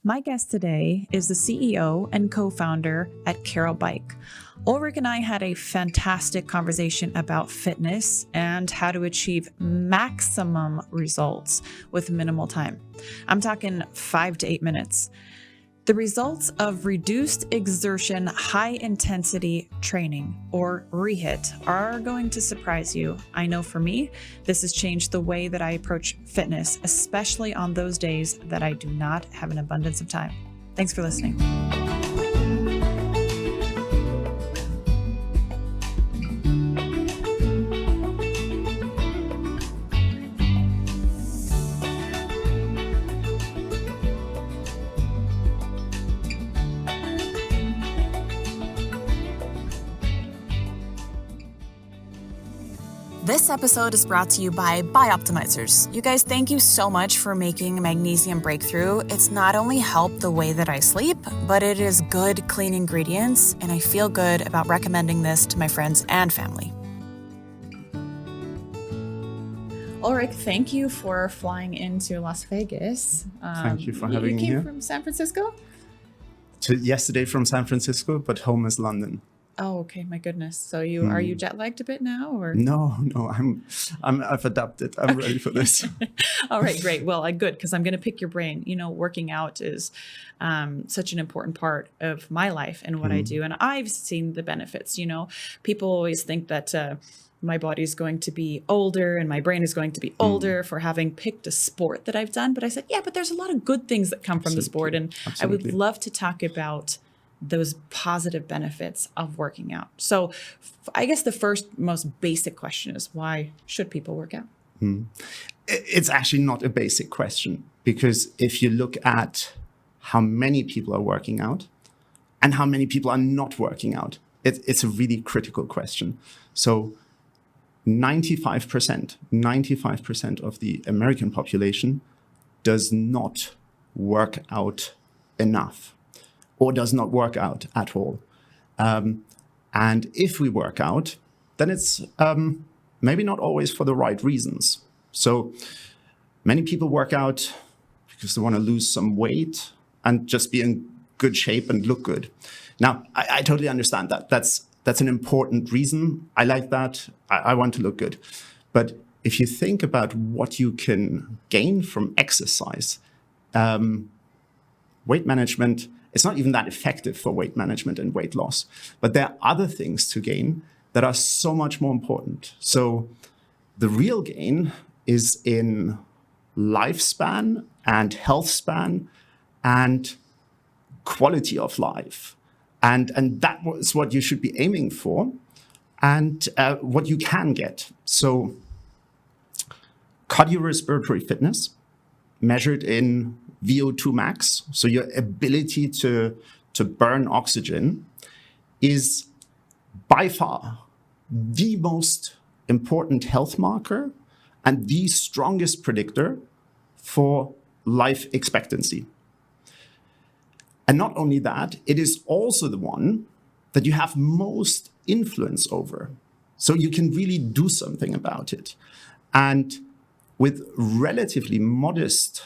My guest today is the CEO and co-founder at Carol Bike. Ulrich and I had a fantastic conversation about fitness and how to achieve maximum results with minimal time. I'm talking 5 to 8 minutes. The results of reduced exertion high intensity training, or REHIT, are going to surprise you. I know for me, this has changed the way that I approach fitness, especially on those days that I do not have an abundance of time. Thanks for listening. This episode is brought to you by Bioptimizers. You guys, thank you so much for making magnesium breakthrough. It's not only helped the way that I sleep, but it is good, clean ingredients, and I feel good about recommending this to my friends and family. Ulrich, thank you for flying into Las Vegas. Thank you for having me here. You came from San Francisco? Yesterday from San Francisco, but home is London. Oh, okay. My goodness. So are you jet lagged a bit now, or? No, I've adapted. I'm ready for this. All right, great. Well, good, because I'm going to pick your brain. You know, working out is such an important part of my life and what I do. And I've seen the benefits. You know, people always think that my body is going to be older and my brain is going to be older for having picked a sport that I've done. But I said, yeah, but there's a lot of good things that come from the sport. And I would love to talk about those positive benefits of working out. So I guess the first most basic question is, why should people work out? It's actually not a basic question, because if you look at how many people are working out and how many people are not working out, it's a really critical question. So 95% of the American population does not work out enough, or does not work out at all. And if we work out, then it's maybe not always for the right reasons. So many people work out because they want to lose some weight and just be in good shape and look good. Now, I totally understand that. That's an important reason. I like that. I want to look good. But if you think about what you can gain from exercise, weight management, it's not even that effective for weight management and weight loss. But there are other things to gain that are so much more important. So the real gain is in lifespan and health span and quality of life. And that was what you should be aiming for, and what you can get. So cardiorespiratory fitness measured in VO2 max, so your ability to burn oxygen, is by far the most important health marker and the strongest predictor for life expectancy. And not only that, it is also the one that you have most influence over. So you can really do something about it. And with relatively modest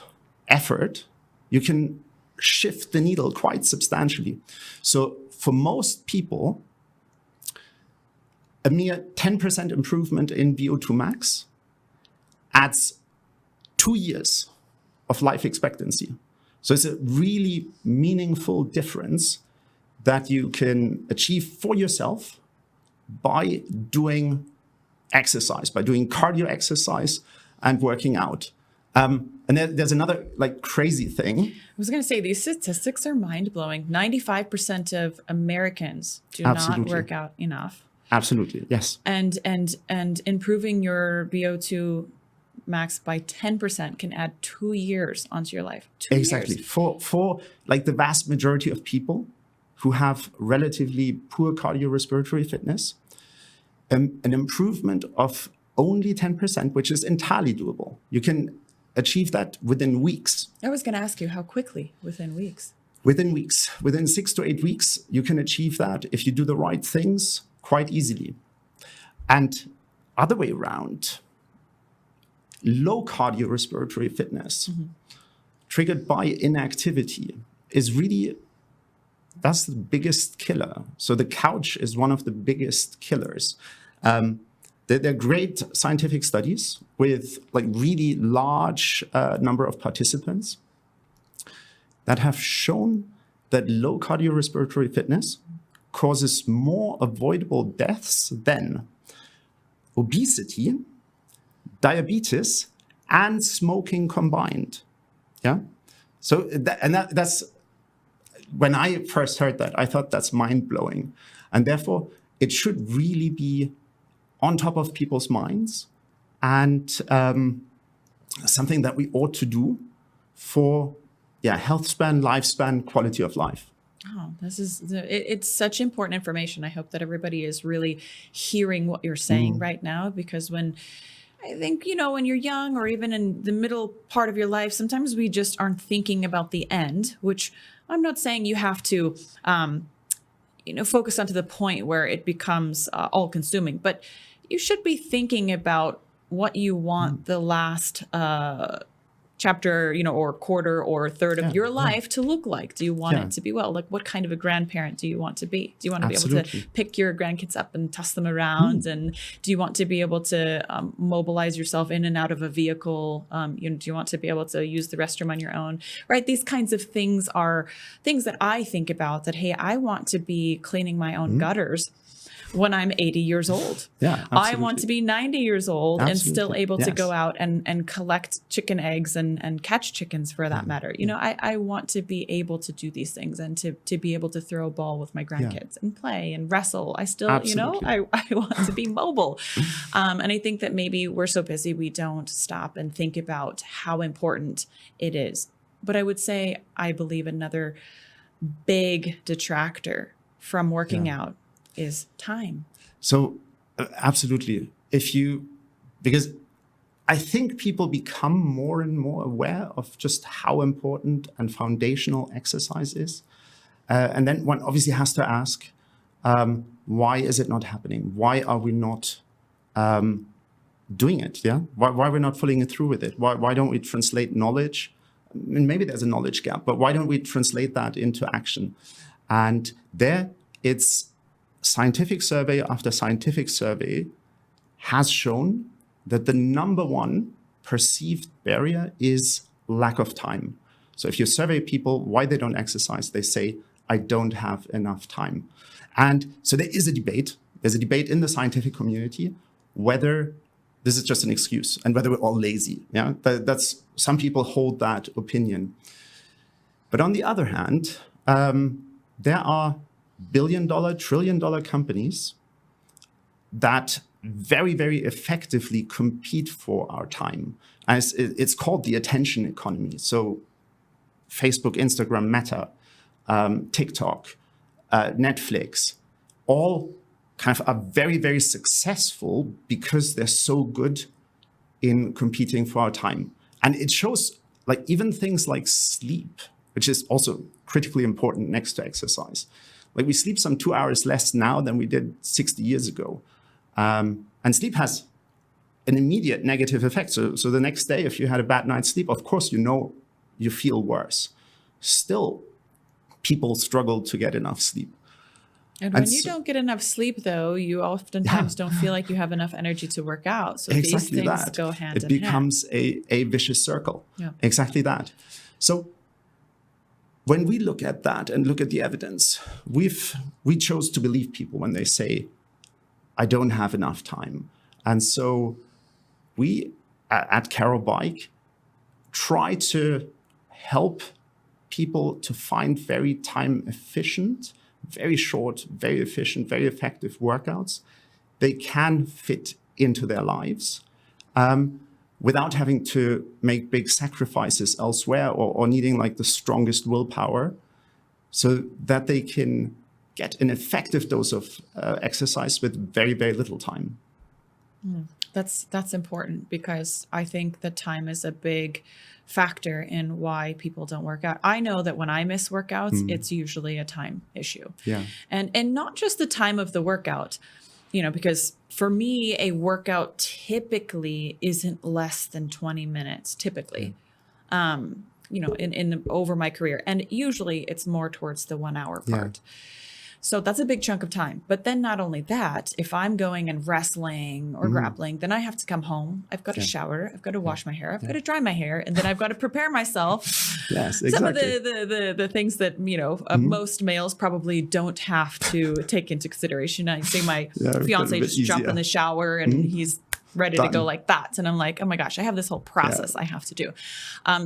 effort, you can shift the needle quite substantially. So for most people, a mere 10% improvement in VO2 max adds 2 years of life expectancy. So it's a really meaningful difference that you can achieve for yourself by doing exercise, by doing cardio exercise and working out. And there's another crazy thing. I was going to say, these statistics are mind-blowing. 95% of Americans do not work out enough. Absolutely, yes. And improving your VO2 max by 10% can add 2 years onto your life. 2 exactly. years. For the vast majority of people who have relatively poor cardiorespiratory fitness, an improvement of only 10%, which is entirely doable. You can achieve that within weeks. I was going to ask you, how quickly within weeks? Within weeks. Within 6 to 8 weeks, you can achieve that if you do the right things quite easily. And other way around, low cardiorespiratory fitness triggered by inactivity is really, that's the biggest killer. So the couch is one of the biggest killers. There are great scientific studies with like really large number of participants that have shown that low cardiorespiratory fitness causes more avoidable deaths than obesity, diabetes, and smoking combined. Yeah. So that's when I first heard that, I thought that's mind blowing, and therefore it should really be on top of people's minds and something that we ought to do for health span, lifespan, quality of life. Oh, it's such important information. I hope that everybody is really hearing what you're saying right now, because I think, when you're young or even in the middle part of your life, sometimes we just aren't thinking about the end, which I'm not saying you have to, focus on to the point where it becomes all consuming, but you should be thinking about what you want the last chapter, or quarter or third of your life to look like. Do you want it to be well? Like, what kind of a grandparent do you want to be? Do you want to be able to pick your grandkids up and toss them around? And do you want to be able to mobilize yourself in and out of a vehicle? Do you want to be able to use the restroom on your own? Right? These kinds of things are things that I think about, that, hey, I want to be cleaning my own gutters when I'm 80 years old. Yeah, I want to be 90 years old and still able to Yes. go out and collect chicken eggs and catch chickens, for that matter. I want to be able to do these things and to be able to throw a ball with my grandkids and play and wrestle. I still, I want to be mobile. And I think that maybe we're so busy, we don't stop and think about how important it is. But I would say, I believe another big detractor from working out is time. So absolutely. Because I think people become more and more aware of just how important and foundational exercise is. And then one obviously has to ask, why is it not happening? Why are we not doing it? Yeah. Why are we not following it through with it? Why don't we translate knowledge? And maybe there's a knowledge gap, but why don't we translate that into action? And there it's scientific survey after scientific survey has shown that the number one perceived barrier is lack of time. So if you survey people why they don't exercise, they say, I don't have enough time. And so there is a debate. There's a debate in the scientific community whether this is just an excuse and whether we're all lazy. Yeah, that's some people hold that opinion. But on the other hand, there are billion-dollar, trillion-dollar companies that very, very effectively compete for our time. As it's called the attention economy. So Facebook, Instagram, Meta, TikTok, Netflix, all kind of are very, very successful because they're so good in competing for our time. And it shows, like, even things like sleep, which is also critically important next to exercise. Like, we sleep some 2 hours less now than we did 60 years ago. And sleep has an immediate negative effect. So the next day, if you had a bad night's sleep, of course, you feel worse. Still, people struggle to get enough sleep. And when you don't get enough sleep, though, you oftentimes don't feel like you have enough energy to work out. So exactly these things that. go hand in hand. It becomes a vicious circle. Yeah. Exactly that. So when we look at that and look at the evidence, we chose to believe people when they say, I don't have enough time. And so we at Carol Bike try to help people to find very time efficient, very short, very efficient, very effective workouts they can fit into their lives without having to make big sacrifices elsewhere or needing like the strongest willpower, so that they can get an effective dose of exercise with very, very little time. That's important, because I think that time is a big factor in why people don't work out. I know that when I miss workouts, it's usually a time issue. Yeah. And not just the time of the workout, because for me, a workout typically isn't less than 20 minutes, typically. in over my career. And usually it's more towards the 1 hour part. So that's a big chunk of time. But then not only that, if I'm going and wrestling or grappling, then I have to come home. I've got to shower. I've got to wash my hair. I've got to dry my hair. And then I've got to prepare myself. Yes, exactly. Some of the things that, most males probably don't have to take into consideration. I see my fiance just jump in the shower and he's ready to go like that. And I'm like, oh my gosh, I have this whole process I have to do.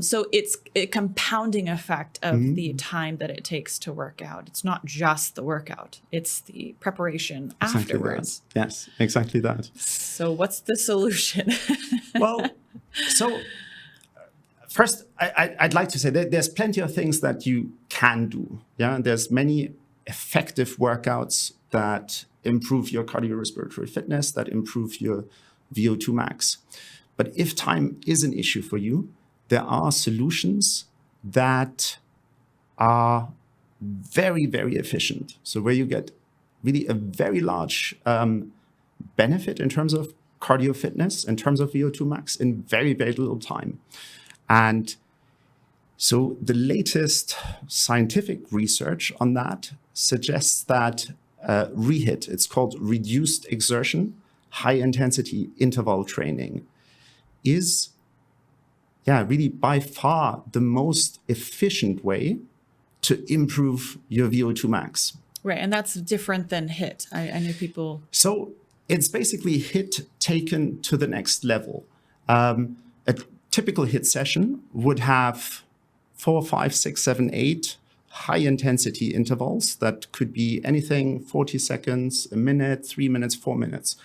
So it's a compounding effect of the time that it takes to work out. It's not just the workout, it's the preparation afterwards. That. Yes, exactly that. So what's the solution? Well, so first, I'd like to say that there's plenty of things that you can do. Yeah, there's many effective workouts that improve your cardiorespiratory fitness, that improve your VO2 max. But if time is an issue for you, there are solutions that are very, very efficient. So where you get really a very large benefit in terms of cardio fitness, in terms of VO2 max in very, very little time. And so the latest scientific research on that suggests that REHIT, it's called Reduced Exertion High-Intensity Interval Training, is really by far the most efficient way to improve your VO2 max. Right, and that's different than HIIT. I know people... So it's basically HIIT taken to the next level. A typical HIIT session would have 4, 5, 6, 7, 8 high-intensity intervals that could be anything 40 seconds, a minute, 3 minutes, 4 minutes.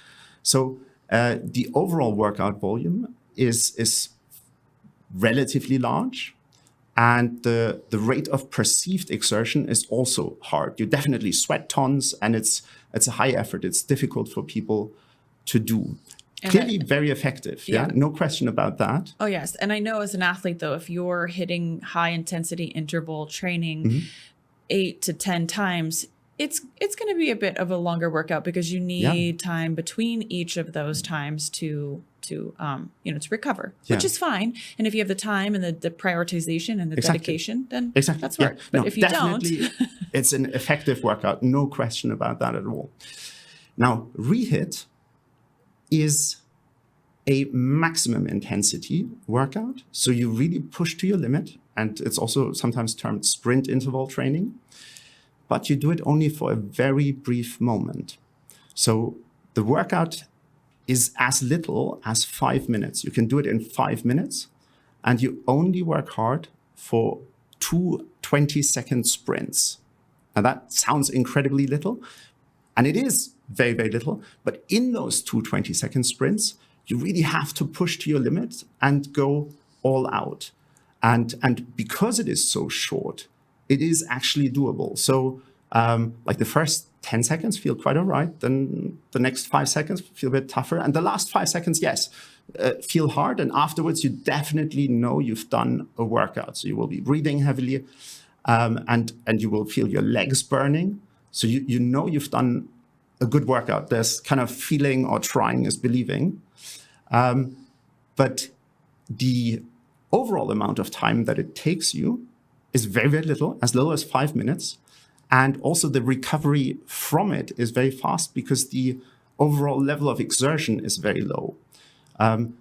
So the overall workout volume is relatively large, and the rate of perceived exertion is also hard. You definitely sweat tons, and it's a high effort. It's difficult for people to do. And clearly very effective. Yeah, no question about that. Oh, yes. And I know as an athlete, though, if you're hitting high intensity interval training 8 to 10 times, it's going to be a bit of a longer workout because you need time between each of those times to recover, which is fine. And if you have the time and the prioritization and the dedication, then that's right. But if you don't, it's an effective workout. No question about that at all. Now, REHIT is a maximum intensity workout. So you really push to your limit. And it's also sometimes termed sprint interval training. But you do it only for a very brief moment. So the workout is as little as 5 minutes. You can do it in 5 minutes, and you only work hard for 2 20-second sprints. Now that sounds incredibly little, and it is very, very little. But in those 2 20-second sprints, you really have to push to your limit and go all out. And because it is so short, it is actually doable. So like the first 10 seconds feel quite all right. Then the next 5 seconds feel a bit tougher. And the last 5 seconds, feel hard. And afterwards, you definitely know you've done a workout. So you will be breathing heavily and you will feel your legs burning. So you know you've done a good workout. There's kind of feeling or trying is believing. But the overall amount of time that it takes you is very, very little, as little as 5 minutes. And also the recovery from it is very fast because the overall level of exertion is very low.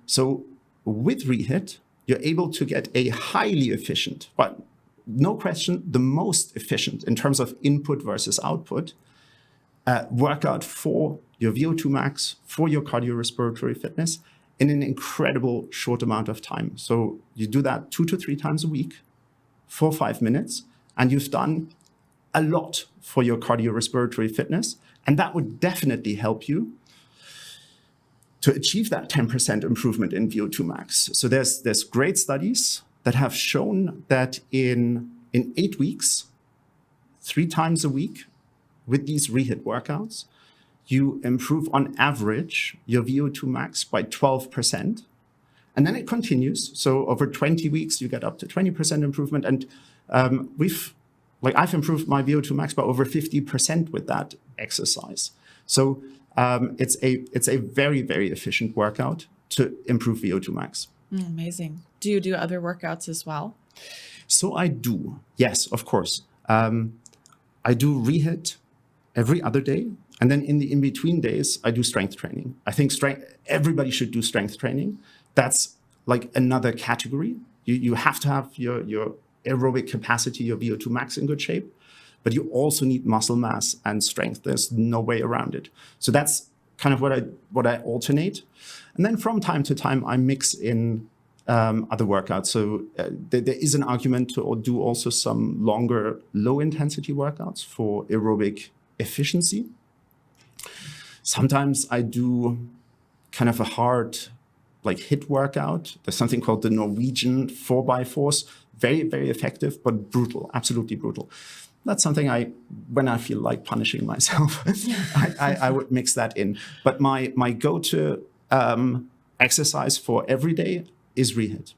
So with REHIT, you're able to get a highly efficient, but no question, the most efficient in terms of input versus output workout for your VO2 max, for your cardiorespiratory fitness in an incredible short amount of time. So you do that 2 to 3 times a week for 5 minutes, and you've done a lot for your cardiorespiratory fitness. And that would definitely help you to achieve that 10% improvement in VO2 max. So there's great studies that have shown that in 8 weeks, 3 times a week with these REHIT workouts, you improve on average your VO2 max by 12%. And then it continues. So over 20 weeks, you get up to 20% improvement. And I've improved my VO2 max by over 50% with that exercise. So it's a very, very efficient workout to improve VO2 max. Amazing. Do you do other workouts as well? So I do. Yes, of course. I do REHIT every other day. And then in the in-between days, I do strength training. I think everybody should do strength training. That's like another category. You have to have your aerobic capacity, your VO2 max in good shape, but you also need muscle mass and strength. There's no way around it. So that's kind of what I alternate. And then from time to time, I mix in other workouts. So there is an argument to do also some longer, low-intensity workouts for aerobic efficiency. Sometimes I do kind of a hard, like HIIT workout. There's something called the Norwegian 4x4s. Very, very effective, but brutal, absolutely brutal. That's something when I feel like punishing myself, I would mix that in. But my go-to exercise for every day is REHIT.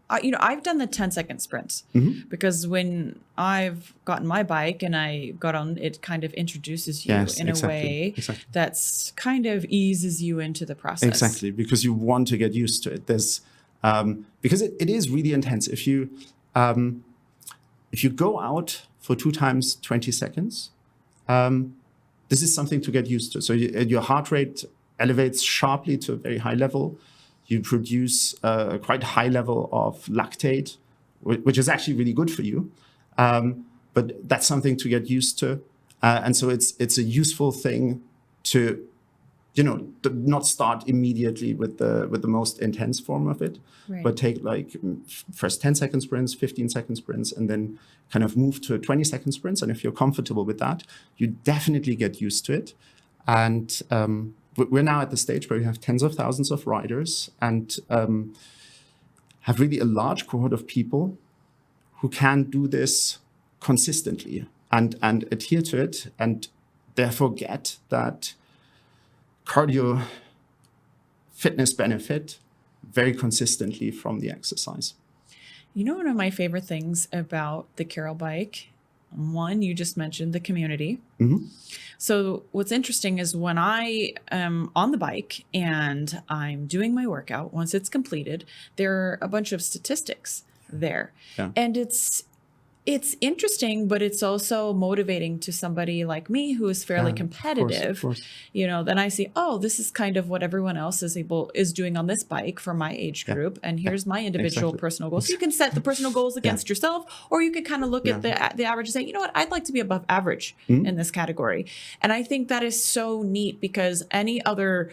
I've done the 10-second sprints because when I've gotten my bike and I got on, it kind of introduces you a way that's kind of eases you into the process. Exactly, because you want to get used to it. There's because it is really intense. If you go out for 2 times 20 seconds, this is something to get used to. So your heart rate elevates sharply to a very high level. You produce a quite high level of lactate, which is actually really good for you. But that's something to get used to. And so it's a useful thing to, not start immediately with the most intense form of it, but take like first 10-second sprints, 15-second sprints, and then kind of move to 20-second sprints. And if you're comfortable with that, you definitely get used to it. And we're now at the stage where we have tens of thousands of riders and have really a large cohort of people who can do this consistently and adhere to it, and therefore get that cardio fitness benefit very consistently from the exercise. One of my favorite things about the Carol bike, one, you just mentioned the community. So what's interesting is when I am on the bike and I'm doing my workout, once it's completed, there are a bunch of statistics there. And it's interesting, but it's also motivating to somebody like me who is fairly competitive. Of course. Then I see, this is kind of what everyone else is doing on this bike for my age group. And here's my individual personal goals. So you can set the personal goals against yourself, or you could kind of look at the average and say, you know what, I'd like to be above average in this category. And I think that is so neat because any other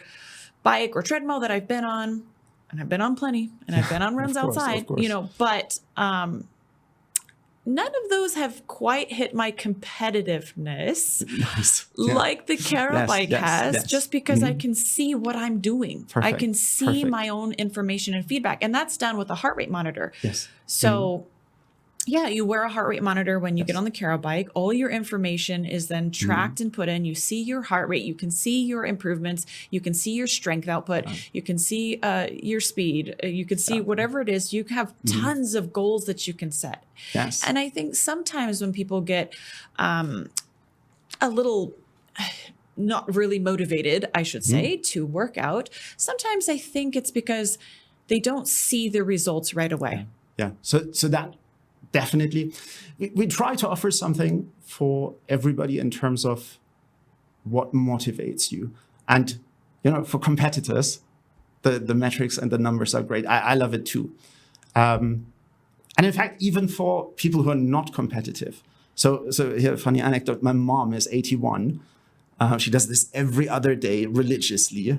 bike or treadmill that I've been on, and I've been on plenty, and I've been on runs outside, but none of those have quite hit my competitiveness like the Carol bike has, just because I can see what I'm doing. I can see my own information and feedback. And that's done with a heart rate monitor. So you wear a heart rate monitor when you get on the Carol bike. All your information is then tracked and put in. You see your heart rate. You can see your improvements. You can see your strength output. You can see your speed. You can see whatever it is. You have tons of goals that you can set. And I think sometimes when people get a little not really motivated, I should say, to work out, sometimes I think it's because they don't see the results right away. So that definitely, we try to offer something for everybody in terms of what motivates you. And, for competitors, the metrics and the numbers are great. I love it too. And in fact, even for people who are not competitive. So here, a funny anecdote, my mom is 81. She does this every other day religiously.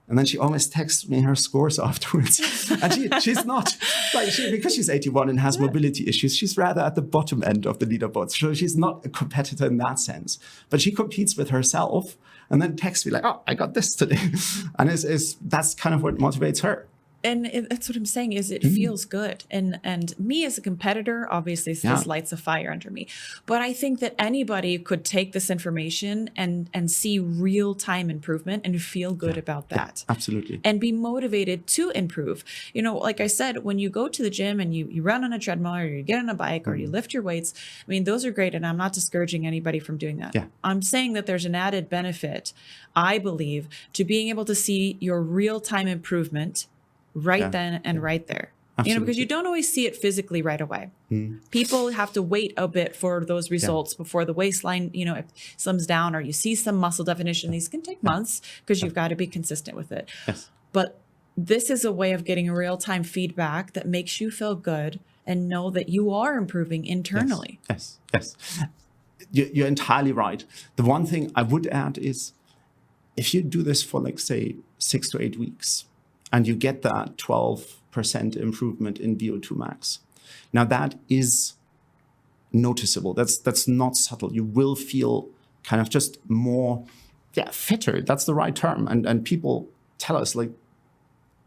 And then she always texts me her scores afterwards. And she's not, because she's 81 and has mobility issues, she's rather at the bottom end of the leaderboard. So she's not a competitor in that sense. But she competes with herself and then texts me like, I got this today. And that's kind of what motivates her. And that's what I'm saying is it feels good. And me as a competitor, obviously this lights a fire under me. But I think that anybody could take this information and see real time improvement and feel good about that. Absolutely. And be motivated to improve. Like I said, when you go to the gym and you run on a treadmill or you get on a bike or you lift your weights, I mean, those are great. And I'm not discouraging anybody from doing that. I'm saying that there's an added benefit, I believe, to being able to see your real time improvement right then and right there. Because you don't always see it physically right away. People have to wait a bit for those results before the waistline, it slims down or you see some muscle definition. These can take months because you've got to be consistent with it. Yes. But this is a way of getting real-time feedback that makes you feel good and know that you are improving internally. Yes. You're entirely right. The one thing I would add is if you do this for, like, say, 6 to 8 weeks and you get that 12% improvement in VO2 max, now that is noticeable. That's not subtle. You will feel kind of just more, fitter. That's the right term. And people tell us, like,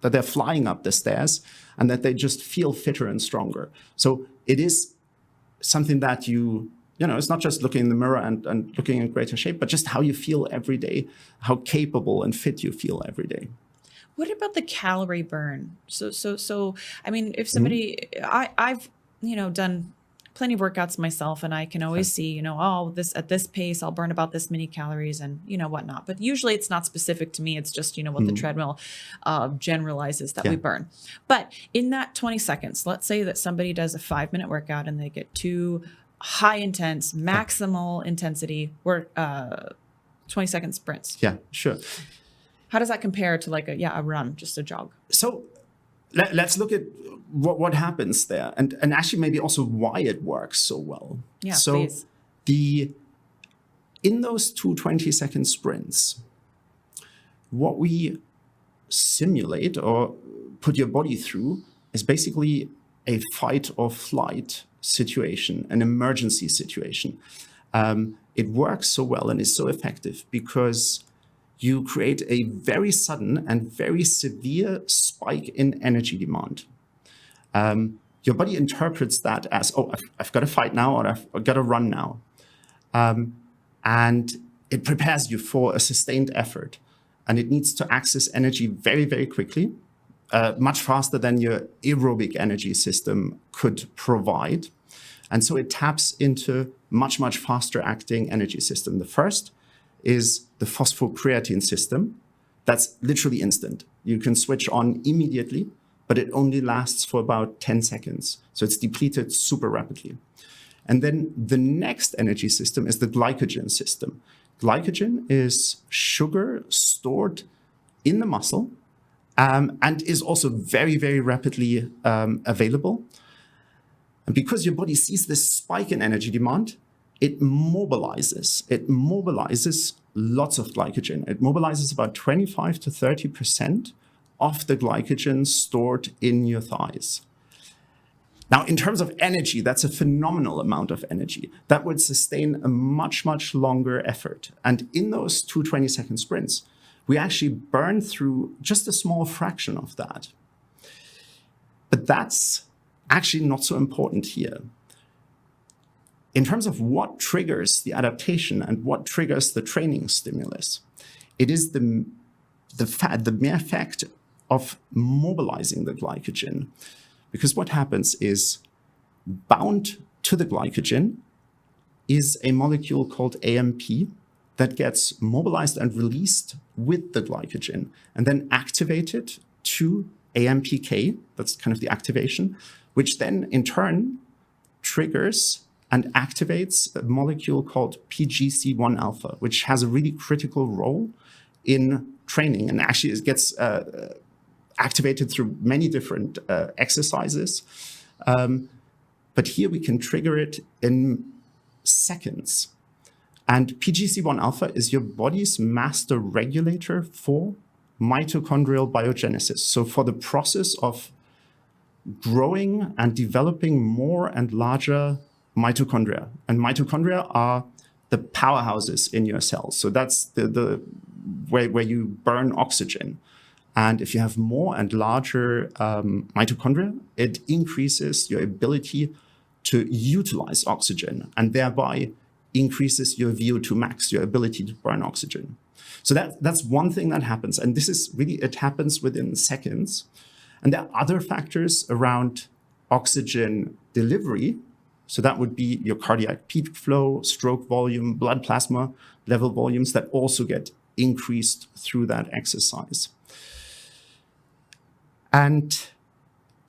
that they're flying up the stairs and that they just feel fitter and stronger. So it is something that it's not just looking in the mirror and looking in greater shape, but just how you feel every day, how capable and fit you feel every day. What about the calorie burn? So I mean, if somebody, I've, done plenty of workouts myself, and I can always see, at this pace, I'll burn about this many calories and, whatnot. But usually it's not specific to me. It's just, what the treadmill generalizes that we burn. But in that 20 seconds, let's say that somebody does a 5-minute workout and they get 2 high intense, maximal intensity 20-second sprints. Yeah, sure. How does that compare to like a run, just a jog? So let's look at what happens there and actually maybe also why it works so well. Yeah, so please. In those 2 20-second sprints, what we simulate or put your body through is basically a fight or flight situation, an emergency situation. It works so well and is so effective because you create a very sudden and very severe spike in energy demand. Your body interprets that as, I've got to fight now, or I've got to run now. And it prepares you for a sustained effort. And it needs to access energy very, very quickly, much faster than your aerobic energy system could provide. And so it taps into much, much faster acting energy system. The first is the phosphocreatine system. That's literally instant. You can switch on immediately, but it only lasts for about 10 seconds. So it's depleted super rapidly. And then the next energy system is the glycogen system. Glycogen is sugar stored in the muscle and is also very, very rapidly available. And because your body sees this spike in energy demand, it mobilizes. It mobilizes lots of glycogen. It mobilizes about 25 to 30% of the glycogen stored in your thighs. Now, in terms of energy, that's a phenomenal amount of energy. That would sustain a much, much longer effort. And in those 2 20-second sprints, we actually burn through just a small fraction of that. But that's actually not so important here. In terms of what triggers the adaptation and what triggers the training stimulus, it is the mere fact of mobilizing the glycogen. Because what happens is, bound to the glycogen is a molecule called AMP that gets mobilized and released with the glycogen and then activated to AMPK, that's kind of the activation, which then in turn triggers and activates a molecule called PGC1 alpha, which has a really critical role in training. And actually it gets activated through many different exercises. But here we can trigger it in seconds. And PGC1 alpha is your body's master regulator for mitochondrial biogenesis. So for the process of growing and developing more and larger mitochondria. And mitochondria are the powerhouses in your cells. So that's the where you burn oxygen. And if you have more and larger mitochondria, it increases your ability to utilize oxygen and thereby increases your VO2 max, your ability to burn oxygen. So that's one thing that happens. And this is really, it happens within seconds. And there are other factors around oxygen delivery. So that would be your cardiac peak flow, stroke volume, blood plasma level volumes that also get increased through that exercise. And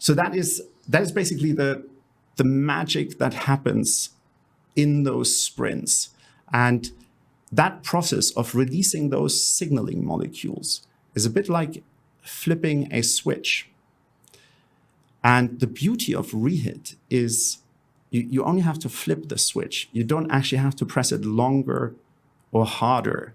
So that is basically the magic that happens in those sprints. And that process of releasing those signaling molecules is a bit like flipping a switch. And the beauty of REHIT is you only have to flip the switch. You don't actually have to press it longer or harder.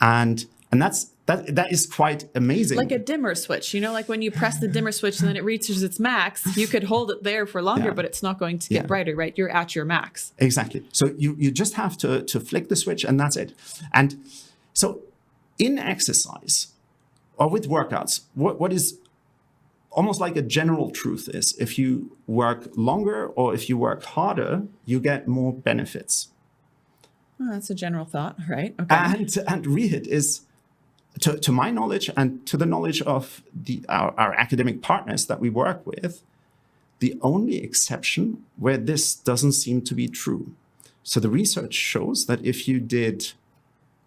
And that is quite amazing. Like a dimmer switch, like when you press the dimmer switch and then it reaches its max, you could hold it there for longer, but it's not going to get brighter, right? You're at your max. Exactly. So you just have to flick the switch and that's it. And so in exercise or with workouts, what is almost like a general truth is if you work longer or if you work harder, you get more benefits. Well, that's a general thought, right? Okay. And REHIT is, to my knowledge and to the knowledge of our academic partners that we work with, the only exception where this doesn't seem to be true. So the research shows that if you did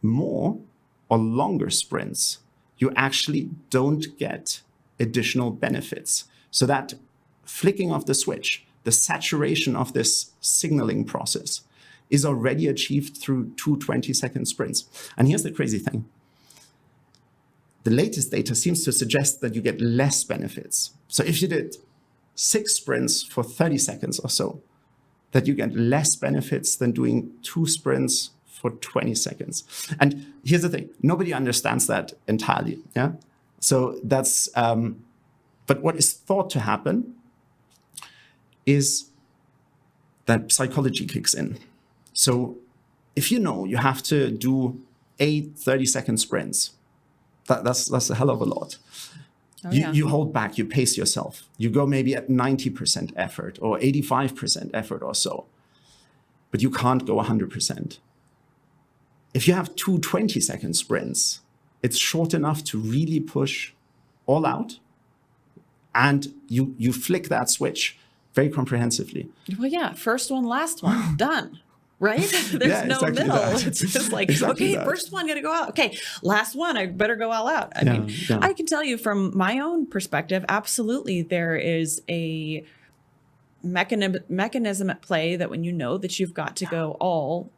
more or longer sprints, you actually don't get additional benefits. So that flicking of the switch, the saturation of this signaling process is already achieved through 2 20-second sprints. And here's the crazy thing. The latest data seems to suggest that you get less benefits. So if you did 6 sprints for 30 seconds or so, that you get less benefits than doing 2 sprints for 20 seconds. And here's the thing, nobody understands that entirely. Yeah. So that's, but what is thought to happen is that psychology kicks in. So if you have to do 8 30-second sprints, that's a hell of a lot. Oh, You hold back, you pace yourself. You go maybe at 90% effort or 85% effort or so, but you can't go 100%. If you have 2 20-second sprints, it's short enough to really push all out, and you flick that switch very comprehensively. Well, yeah, first one, last one, done. Right? There's no middle. That. It's just like, exactly okay, that. First one, got to go out. Okay, last one, I better go all out. I mean, I can tell you from my own perspective, absolutely, there is a mechanism at play that when you know that you've got to go all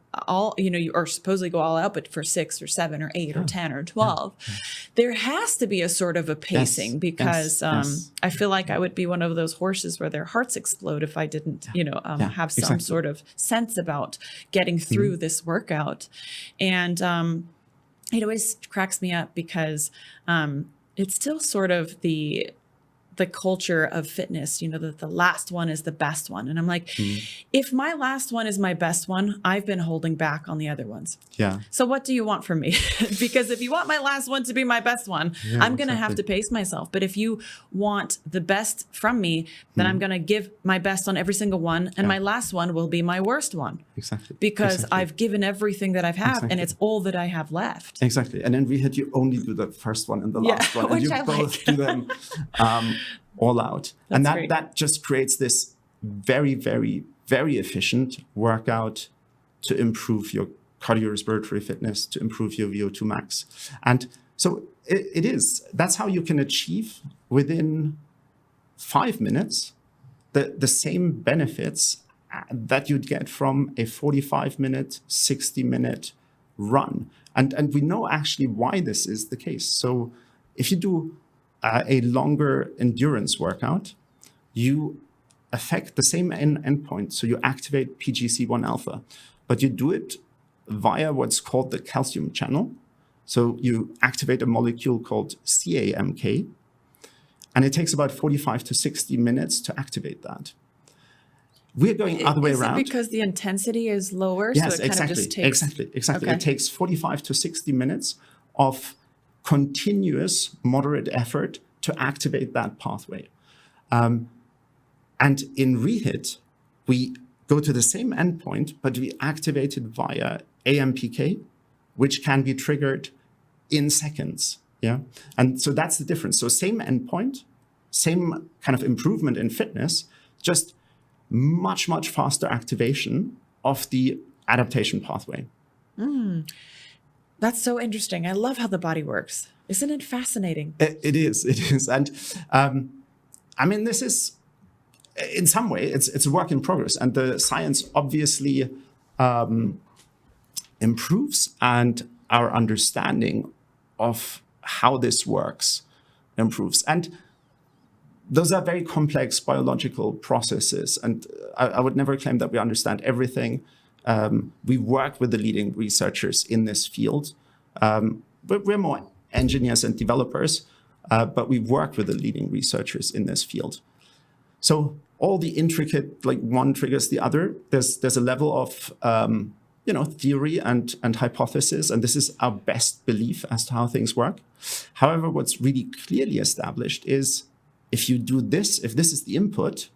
you are supposedly go all out, but for 6 or 7 or 8 or 10 or 12, there has to be a sort of a pacing because I feel like I would be one of those horses where their hearts explode if I didn't, have some sort of sense about getting through this workout. And it always cracks me up because it's still sort of the culture of fitness, that the last one is the best one. And I'm like, if my last one is my best one, I've been holding back on the other ones. Yeah. So what do you want from me? Because if you want my last one to be my best one, I'm going to have to pace myself. But if you want the best from me, then I'm going to give my best on every single one. And my last one will be my worst one. Exactly. Because I've given everything that I've had and it's all that I have left. Exactly. And then REHIT, you only do the first one and the last one. And you both do them all out. And that just creates this very, very, very efficient workout to improve your cardiorespiratory fitness, to improve your VO2 max. And so that's how you can achieve within 5 minutes the same benefits that you'd get from a 45-minute, 60-minute run. And we know actually why this is the case. So if you do a longer endurance workout, you affect the same endpoint. So you activate PGC1 alpha, but you do it via what's called the calcium channel. So you activate a molecule called CAMK, and it takes about 45 to 60 minutes to activate that. We're going other way around. Is it because the intensity is lower? Yes, so it kind of just takes... Exactly. Okay. It takes 45 to 60 minutes of continuous moderate effort to activate that pathway. And in REHIT, we go to the same endpoint, but we activate it via AMPK, which can be triggered in seconds. Yeah. And so that's the difference. So same endpoint, same kind of improvement in fitness, just much, much faster activation of the adaptation pathway. That's so interesting. I love how the body works. Isn't it fascinating? It is. And I mean, this is in some way, it's a work in progress, and the science obviously improves, and our understanding of how this works improves. And those are very complex biological processes, and I would never claim that we understand everything. We work with the leading researchers in this field. We're more engineers and developers, but we work with the leading researchers in this field. So all the intricate, like one triggers the other. There's a level of theory and hypothesis, and this is our best belief as to how things work. However, what's really clearly established is if you do this, if this is the input,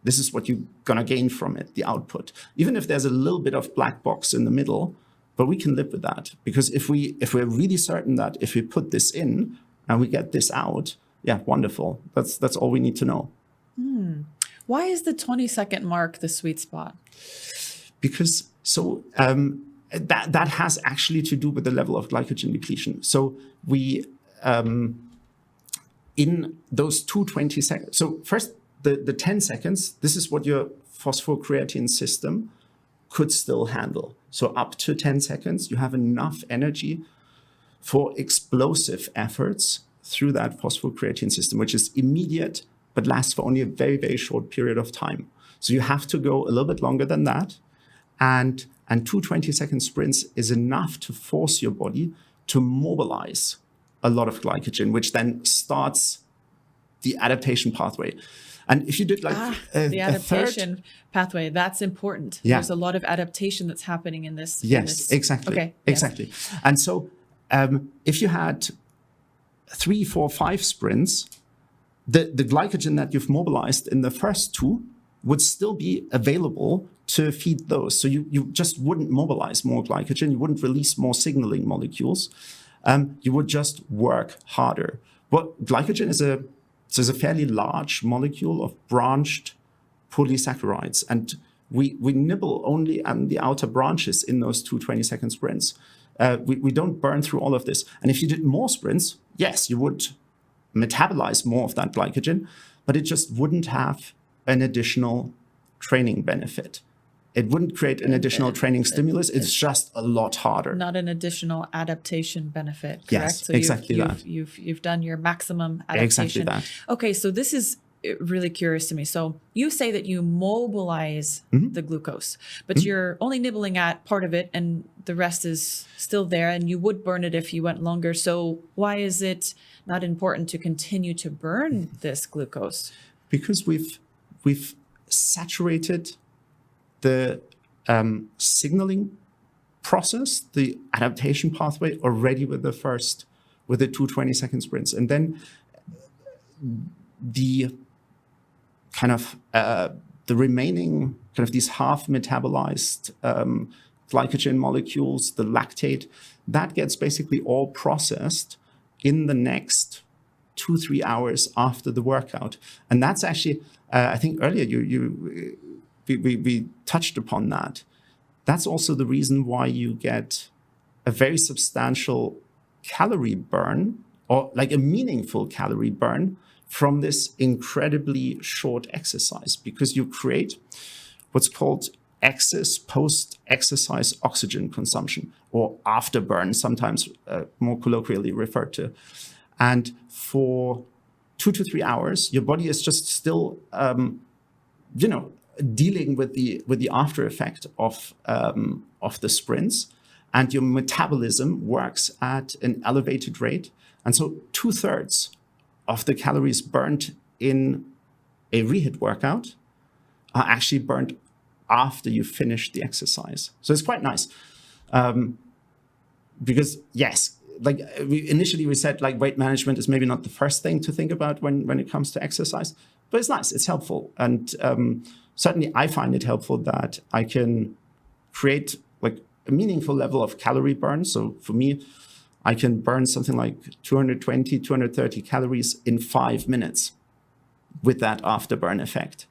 this is what you're gonna gain from it, the output. Even if there's a little bit of black box in the middle, but we can live with that, because if we're really certain that if we put this in and we get this out, yeah, wonderful. That's all we need to know. Why is the 20-second mark the sweet spot? Because that has actually to do with the level of glycogen depletion. So we in those 20 seconds. So first, the 10 seconds. This is what your phosphocreatine system could still handle. So up to 10 seconds, you have enough energy for explosive efforts through that phosphocreatine system, which is immediate, but lasts for only a very, very short period of time. So you have to go a little bit longer than that. And 2 20-second sprints is enough to force your body to mobilize a lot of glycogen, which then starts the adaptation pathway. And if you did the adaptation pathway, that's important. Yeah. There's a lot of adaptation that's happening in this. Yes, exactly. Okay. Exactly. Yes. And so if you had 3, 4, 5 sprints, the glycogen that you've mobilized in the first 2 would still be available to feed those. So you just wouldn't mobilize more glycogen. You wouldn't release more signaling molecules. You would just work harder. But glycogen is a fairly large molecule of branched polysaccharides. And we nibble only on the outer branches in those 2 20-second sprints. We don't burn through all of this. And if you did more sprints, yes, you would metabolize more of that glycogen, but it just wouldn't have an additional training benefit. It wouldn't create an additional training stimulus. It's just a lot harder. Not an additional adaptation benefit, correct? Yes, so exactly that. You've done your maximum adaptation. Exactly that. Okay, so this is really curious to me. So you say that you mobilize the glucose, but you're only nibbling at part of it and the rest is still there, and you would burn it if you went longer. So why is it not important to continue to burn this glucose? Because we've saturated the signaling process, the adaptation pathway already with the 2 20-second sprints. And then the kind of the remaining kind of these half metabolized glycogen molecules, the lactate, that gets basically all processed in the next 2-3 hours after the workout. And that's actually, I think earlier we touched upon that. That's also the reason why you get a very substantial calorie burn, or like a meaningful calorie burn, from this incredibly short exercise, because you create what's called excess post-exercise oxygen consumption, or afterburn, sometimes more colloquially referred to. And for 2 to 3 hours, your body is just still, dealing with the after effect of the sprints, and your metabolism works at an elevated rate. And so 2/3 of the calories burnt in a REHIT workout are actually burnt after you finish the exercise. So it's quite nice. Because yes, like initially we said, like weight management is maybe not the first thing to think about when it comes to exercise, but it's nice, it's helpful. And certainly I find it helpful that I can create like a meaningful level of calorie burn. So for me, I can burn something like 220, 230 calories in 5 minutes with that afterburn effect.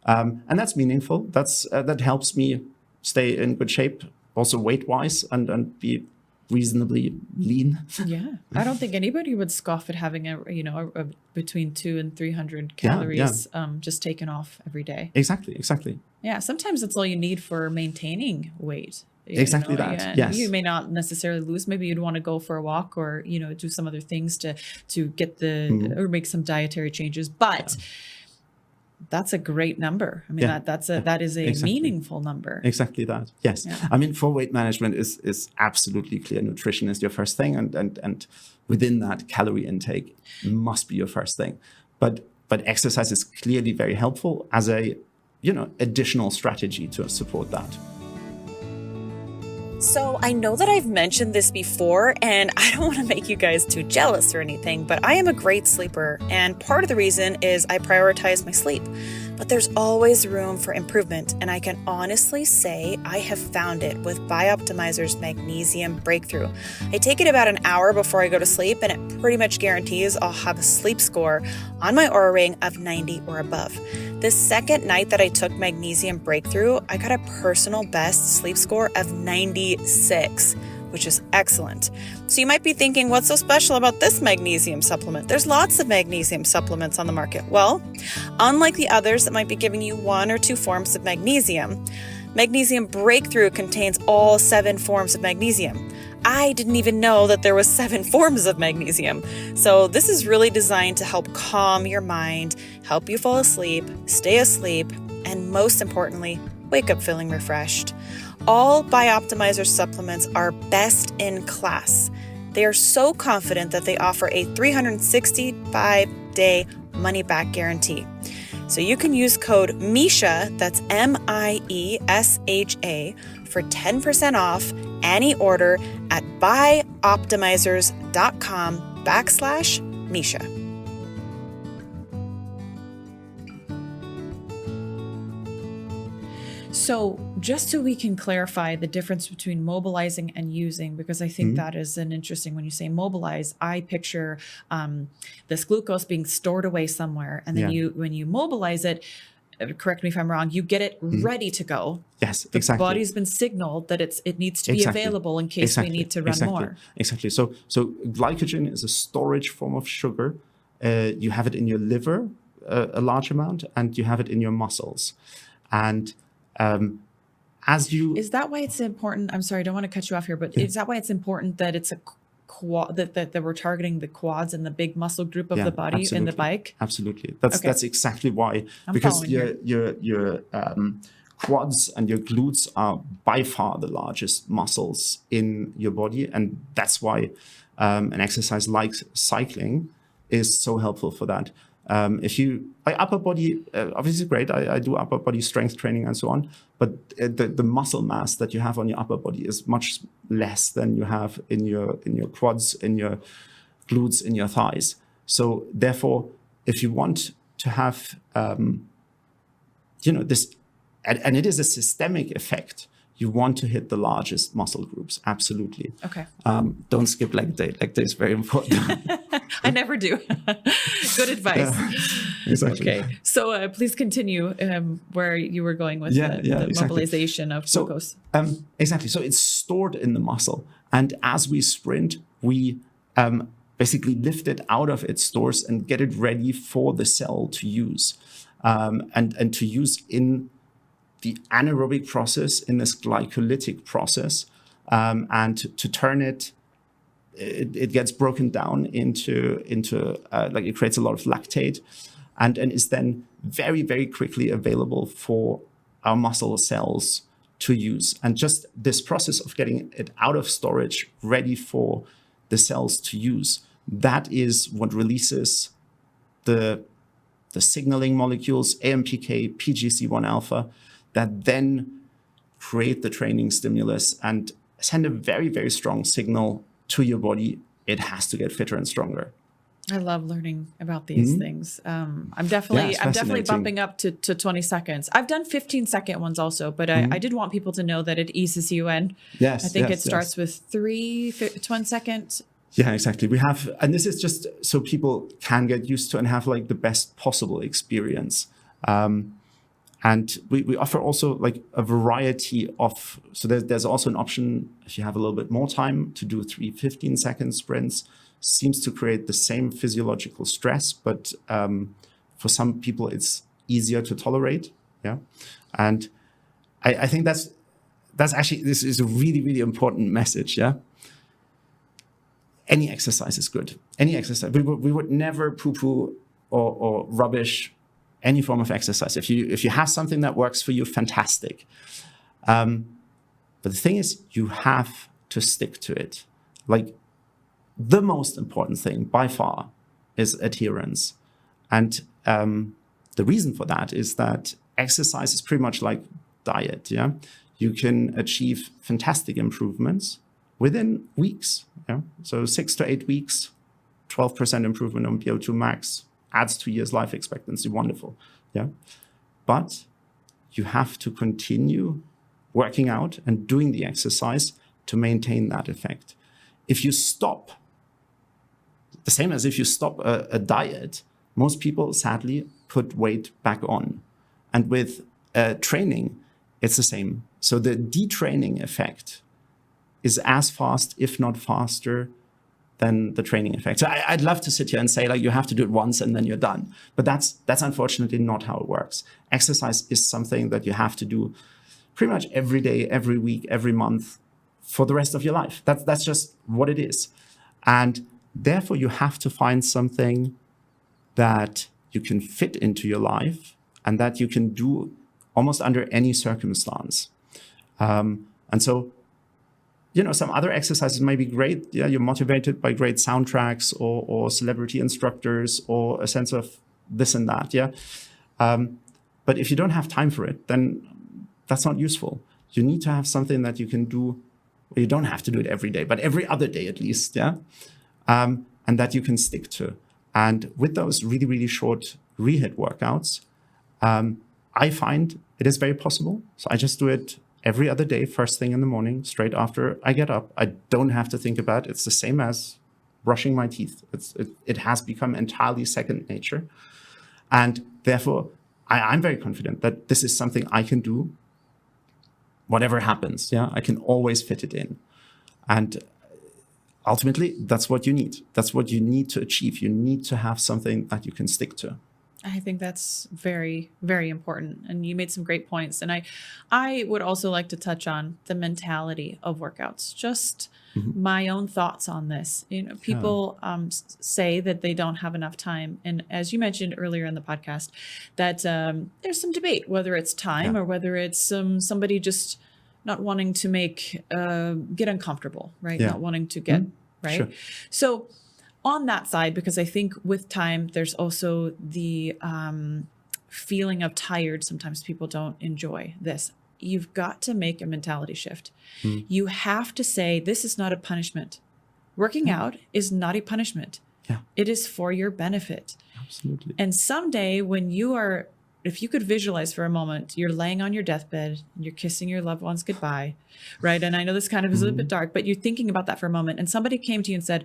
And that's meaningful. That helps me stay in good shape, also weight-wise, and be reasonably lean. Yeah, I don't think anybody would scoff at having a between 200 and 300 calories just taken off every day. Exactly. Yeah, sometimes that's all you need for maintaining weight. Exactly that. Yeah. Yes. You may not necessarily lose. Maybe you'd want to go for a walk or do some other things to get or make some dietary changes. But that's a great number. I mean, that is a meaningful number. Exactly that. Yes. Yeah. I mean, for weight management is absolutely clear. Nutrition is your first thing, and within that, calorie intake must be your first thing. But exercise is clearly very helpful as a additional strategy to support that. So I know that I've mentioned this before, and I don't want to make you guys too jealous or anything, but I am a great sleeper, and part of the reason is I prioritize my sleep. But there's always room for improvement, and I can honestly say I have found it with Bioptimizer's Magnesium Breakthrough. I take it about an hour before I go to sleep, and it pretty much guarantees I'll have a sleep score on my Oura Ring of 90 or above. The second night that I took Magnesium Breakthrough, I got a personal best sleep score of 96, which is excellent. So you might be thinking, what's so special about this magnesium supplement? There's lots of magnesium supplements on the market. Well, unlike the others that might be giving you 1 or 2 forms of magnesium, Magnesium Breakthrough contains all 7 forms of magnesium. I didn't even know that there was 7 forms of magnesium. So this is really designed to help calm your mind, help you fall asleep, stay asleep, and most importantly, wake up feeling refreshed. All Bioptimizer supplements are best in class. They are so confident that they offer a 365-day money-back guarantee. So you can use code Miesha, that's MIESHA, for 10% off any order at bioptimizers.com/Miesha. So just so we can clarify the difference between mobilizing and using, because I think that is an interesting, when you say mobilize, I picture this glucose being stored away somewhere. And then when you mobilize it, correct me if I'm wrong, you get it ready to go. Yes, the exactly. The body's been signaled that it needs to be available in case we need to run more. Exactly. So glycogen is a storage form of sugar. You have it in your liver, a large amount, and you have it in your muscles. And is that why it's important? I'm sorry, I don't want to cut you off here, but is that why it's important that it's a quad, that we're targeting the quads and the big muscle group of the body in the bike? Absolutely. That's exactly why. Because your quads and your glutes are by far the largest muscles in your body, and that's why an exercise like cycling is so helpful for that. Upper body, obviously great. I do upper body strength training and so on, but the muscle mass that you have on your upper body is much less than you have in your quads, in your glutes, in your thighs. So therefore, if you want to have, this, and it is a systemic effect, you want to hit the largest muscle groups. Absolutely. Okay. Don't skip leg day. Leg day is very important. I never do. Good advice. Exactly. Okay. So please continue where you were going with the mobilization of glucose. Exactly. So it's stored in the muscle. And as we sprint, we basically lift it out of its stores and get it ready for the cell to use. And to use in the anaerobic process, in this glycolytic process, and to turn it gets broken down into it creates a lot of lactate, and is then very, very quickly available for our muscle cells to use. And just this process of getting it out of storage, ready for the cells to use, that is what releases the signaling molecules, AMPK, PGC1 alpha, that then create the training stimulus and send a very, very strong signal to your body. It has to get fitter and stronger. I love learning about these things. I'm definitely bumping up to 20 seconds. I've done 15-second ones also, but I did want people to know that it eases you in. Yes, I think it starts with 20 seconds. Yeah, exactly. We have, and this is just so people can get used to and have like the best possible experience. And we offer also like a variety of, so there's also an option if you have a little bit more time to do 3 15-second sprints. Seems to create the same physiological stress, but for some people it's easier to tolerate. Yeah. And I think that's actually, this is a really, really important message. Yeah. Any exercise is good. Any exercise. We would never poo-poo or rubbish any form of exercise. If you have something that works for you, fantastic. But the thing is, you have to stick to it. Like, the most important thing by far is adherence. And the reason for that is that exercise is pretty much like diet. Yeah, you can achieve fantastic improvements within weeks. Yeah, so 6 to 8 weeks, 12% improvement on VO2 max. Adds 2 years life expectancy, wonderful, yeah. But you have to continue working out and doing the exercise to maintain that effect. If you stop, the same as if you stop a diet, most people sadly put weight back on. And with training, it's the same. So the detraining effect is as fast, if not faster, than the training effect. So I'd love to sit here and say, like, you have to do it once and then you're done. But that's unfortunately not how it works. Exercise is something that you have to do pretty much every day, every week, every month for the rest of your life. That's just what it is. And therefore, you have to find something that you can fit into your life and that you can do almost under any circumstance. And so, some other exercises may be great. Yeah, you're motivated by great soundtracks or celebrity instructors or a sense of this and that. Yeah. But if you don't have time for it, then that's not useful. You need to have something that you can do. Well, you don't have to do it every day, but every other day at least. Yeah. And that you can stick to. And with those really, really short REHIT workouts, I find it is very possible. So I just do it every other day, first thing in the morning, straight after I get up. I don't have to think about it. It's the same as brushing my teeth. It has become entirely second nature. And therefore, I'm very confident that this is something I can do whatever happens. Yeah, I can always fit it in. And ultimately, that's what you need. That's what you need to achieve. You need to have something that you can stick to. I think that's very, very important. And you made some great points. And I would also like to touch on the mentality of workouts, just my own thoughts on this. People say that they don't have enough time. And as you mentioned earlier in the podcast, that there's some debate, whether it's time or whether it's somebody just not wanting to get uncomfortable, right? Not wanting to get, right? Sure. So on that side, because I think with time, there's also the feeling of tired. Sometimes people don't enjoy this. You've got to make a mentality shift. You have to say, this is not a punishment. Working out is not a punishment. Yeah. It is for your benefit. Absolutely. And someday when if you could visualize for a moment, you're laying on your deathbed and you're kissing your loved ones goodbye, right? And I know this kind of is a little bit dark, but you're thinking about that for a moment. And somebody came to you and said,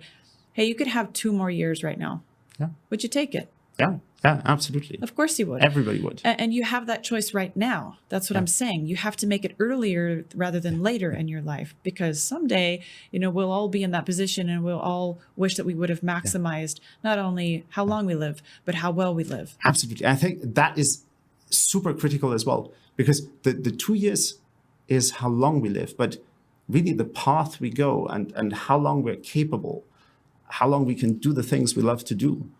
hey, you could have 2 more years right now. Yeah. Would you take it? Yeah, absolutely. Of course you would. Everybody would. And you have that choice right now. That's what I'm saying. You have to make it earlier rather than later in your life, because someday, we'll all be in that position and we'll all wish that we would have maximized not only how long we live, but how well we live. Absolutely. I think that is super critical as well, because the 2 years is how long we live, but really the path we go and how long we're capable, how long we can do the things we love to do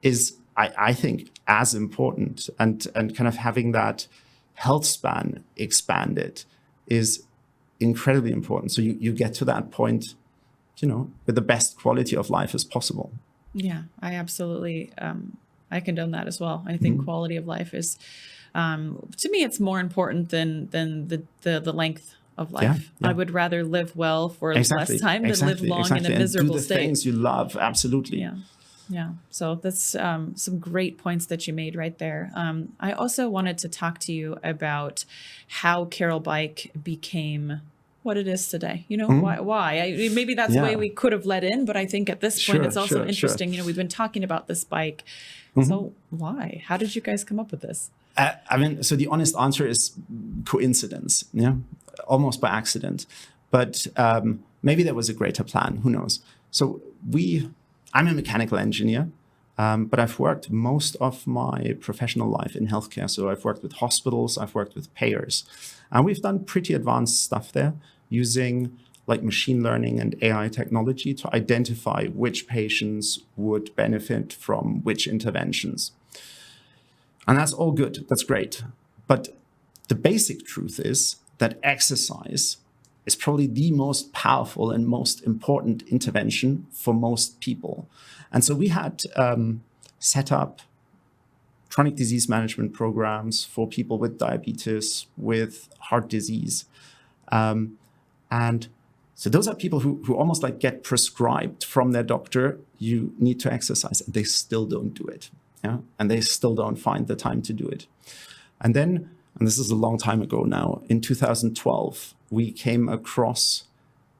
is, I think, as important. And kind of having that health span expanded is incredibly important. So you get to that point, with the best quality of life as possible. Yeah, I absolutely, I condone that as well. I think quality of life is, to me, it's more important than the length of life. I would rather live well for less time than live long in a miserable and do the things you love. Absolutely. Yeah. So that's some great points that you made right there. I also wanted to talk to you about how Carol Bike became what it is today. Why? Maybe that's the way we could have let in, but I think at this point it's also interesting. We've been talking about this bike. So why? How did you guys come up with this? So the honest answer is coincidence, yeah, almost by accident. But maybe there was a greater plan. Who knows? So I'm a mechanical engineer, but I've worked most of my professional life in healthcare. So I've worked with hospitals, I've worked with payers, and we've done pretty advanced stuff there using like machine learning and AI technology to identify which patients would benefit from which interventions. And that's all good. That's great. But the basic truth is that exercise is probably the most powerful and most important intervention for most people. And so we had set up chronic disease management programs for people with diabetes, with heart disease. And so those are people who almost like get prescribed from their doctor, you need to exercise, and they still don't do it. Yeah? And they still don't find the time to do it. And then, and this is a long time ago now, in 2012, we came across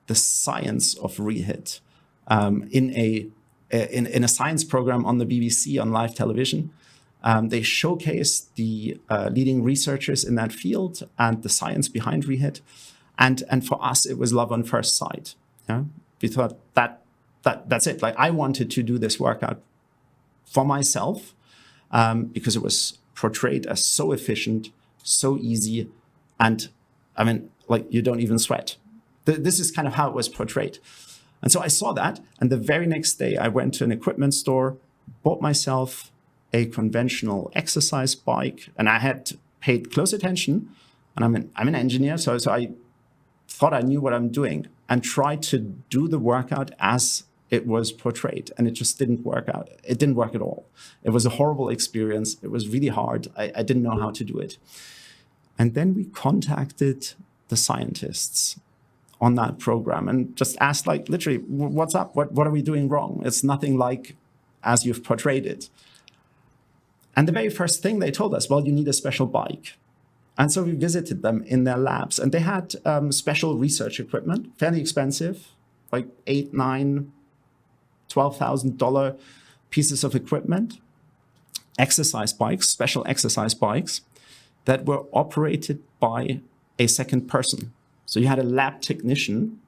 the science of REHIT in a science program on the BBC on live television. They showcased the leading researchers in that field and the science behind REHIT. And for us, it was love on first sight. Yeah? We thought that's it. Like, I wanted to do this workout for myself because it was portrayed as so efficient, so easy, and I mean, like, you don't even sweat. This is kind of how it was portrayed. And so I saw that, and the very next day I went to an equipment store, bought myself a conventional exercise bike, and I had paid close attention, and I'm an engineer, so I thought I knew what I'm doing and tried to do the workout as it was portrayed, and it just didn't work out. It didn't work at all. It was a horrible experience. It was really hard. I didn't know how to do it. And then we contacted the scientists on that program and just asked, like, literally, what's up? What are we doing wrong? It's nothing like as you've portrayed it. And the very first thing they told us, well, you need a special bike. And so we visited them in their labs, and they had special research equipment, fairly expensive, like $8,000, $9,000, $12,000 pieces of equipment, exercise bikes, special exercise bikes that were operated by a second person. So you had a lab technician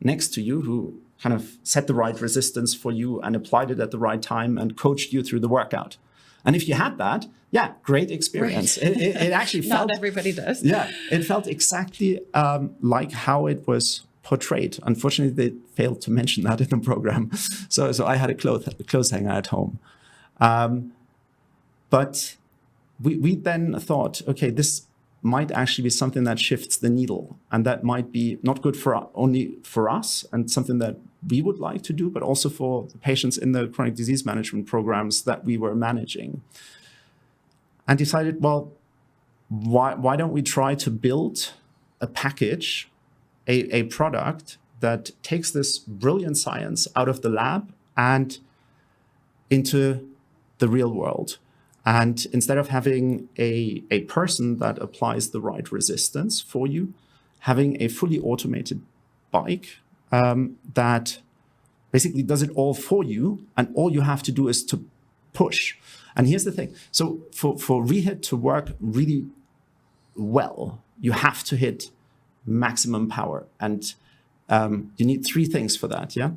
next to you who kind of set the right resistance for you and applied it at the right time and coached you through the workout. And if you had that, yeah, great experience. Right. It actually felt... Not everybody does. Yeah, it felt exactly like how it was portrayed. Unfortunately, they failed to mention that in the program. So I had a clothes hanger at home. But we then thought, okay, this might actually be something that shifts the needle, and that might be not good for only for us and something that we would like to do, but also for the patients in the chronic disease management programs that we were managing. And decided, well, why don't we try to build a package, a product that takes this brilliant science out of the lab and into the real world. And instead of having a person that applies the right resistance for you, having a fully automated bike that basically does it all for you, and all you have to do is to push. And here's the thing. So for REHIT to work really well, you have to hit maximum power. And you need three things for that, yeah?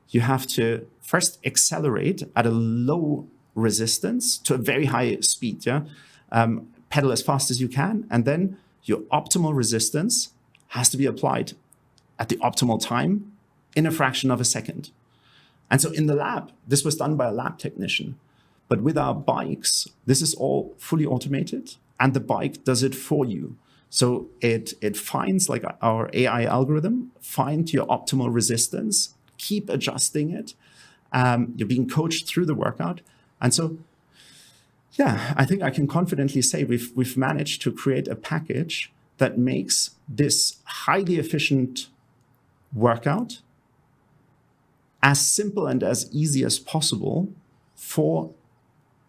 You have to first accelerate at a low resistance to a very high speed, yeah? Pedal as fast as you can, and then your optimal resistance has to be applied at the optimal time in a fraction of a second. And so in the lab, this was done by a lab technician. But with our bikes, this is all fully automated, and the bike does it for you. So it finds, like our AI algorithm, find your optimal resistance, keep adjusting it. You're being coached through the workout. And so, yeah, I think I can confidently say we've managed to create a package that makes this highly efficient workout as simple and as easy as possible for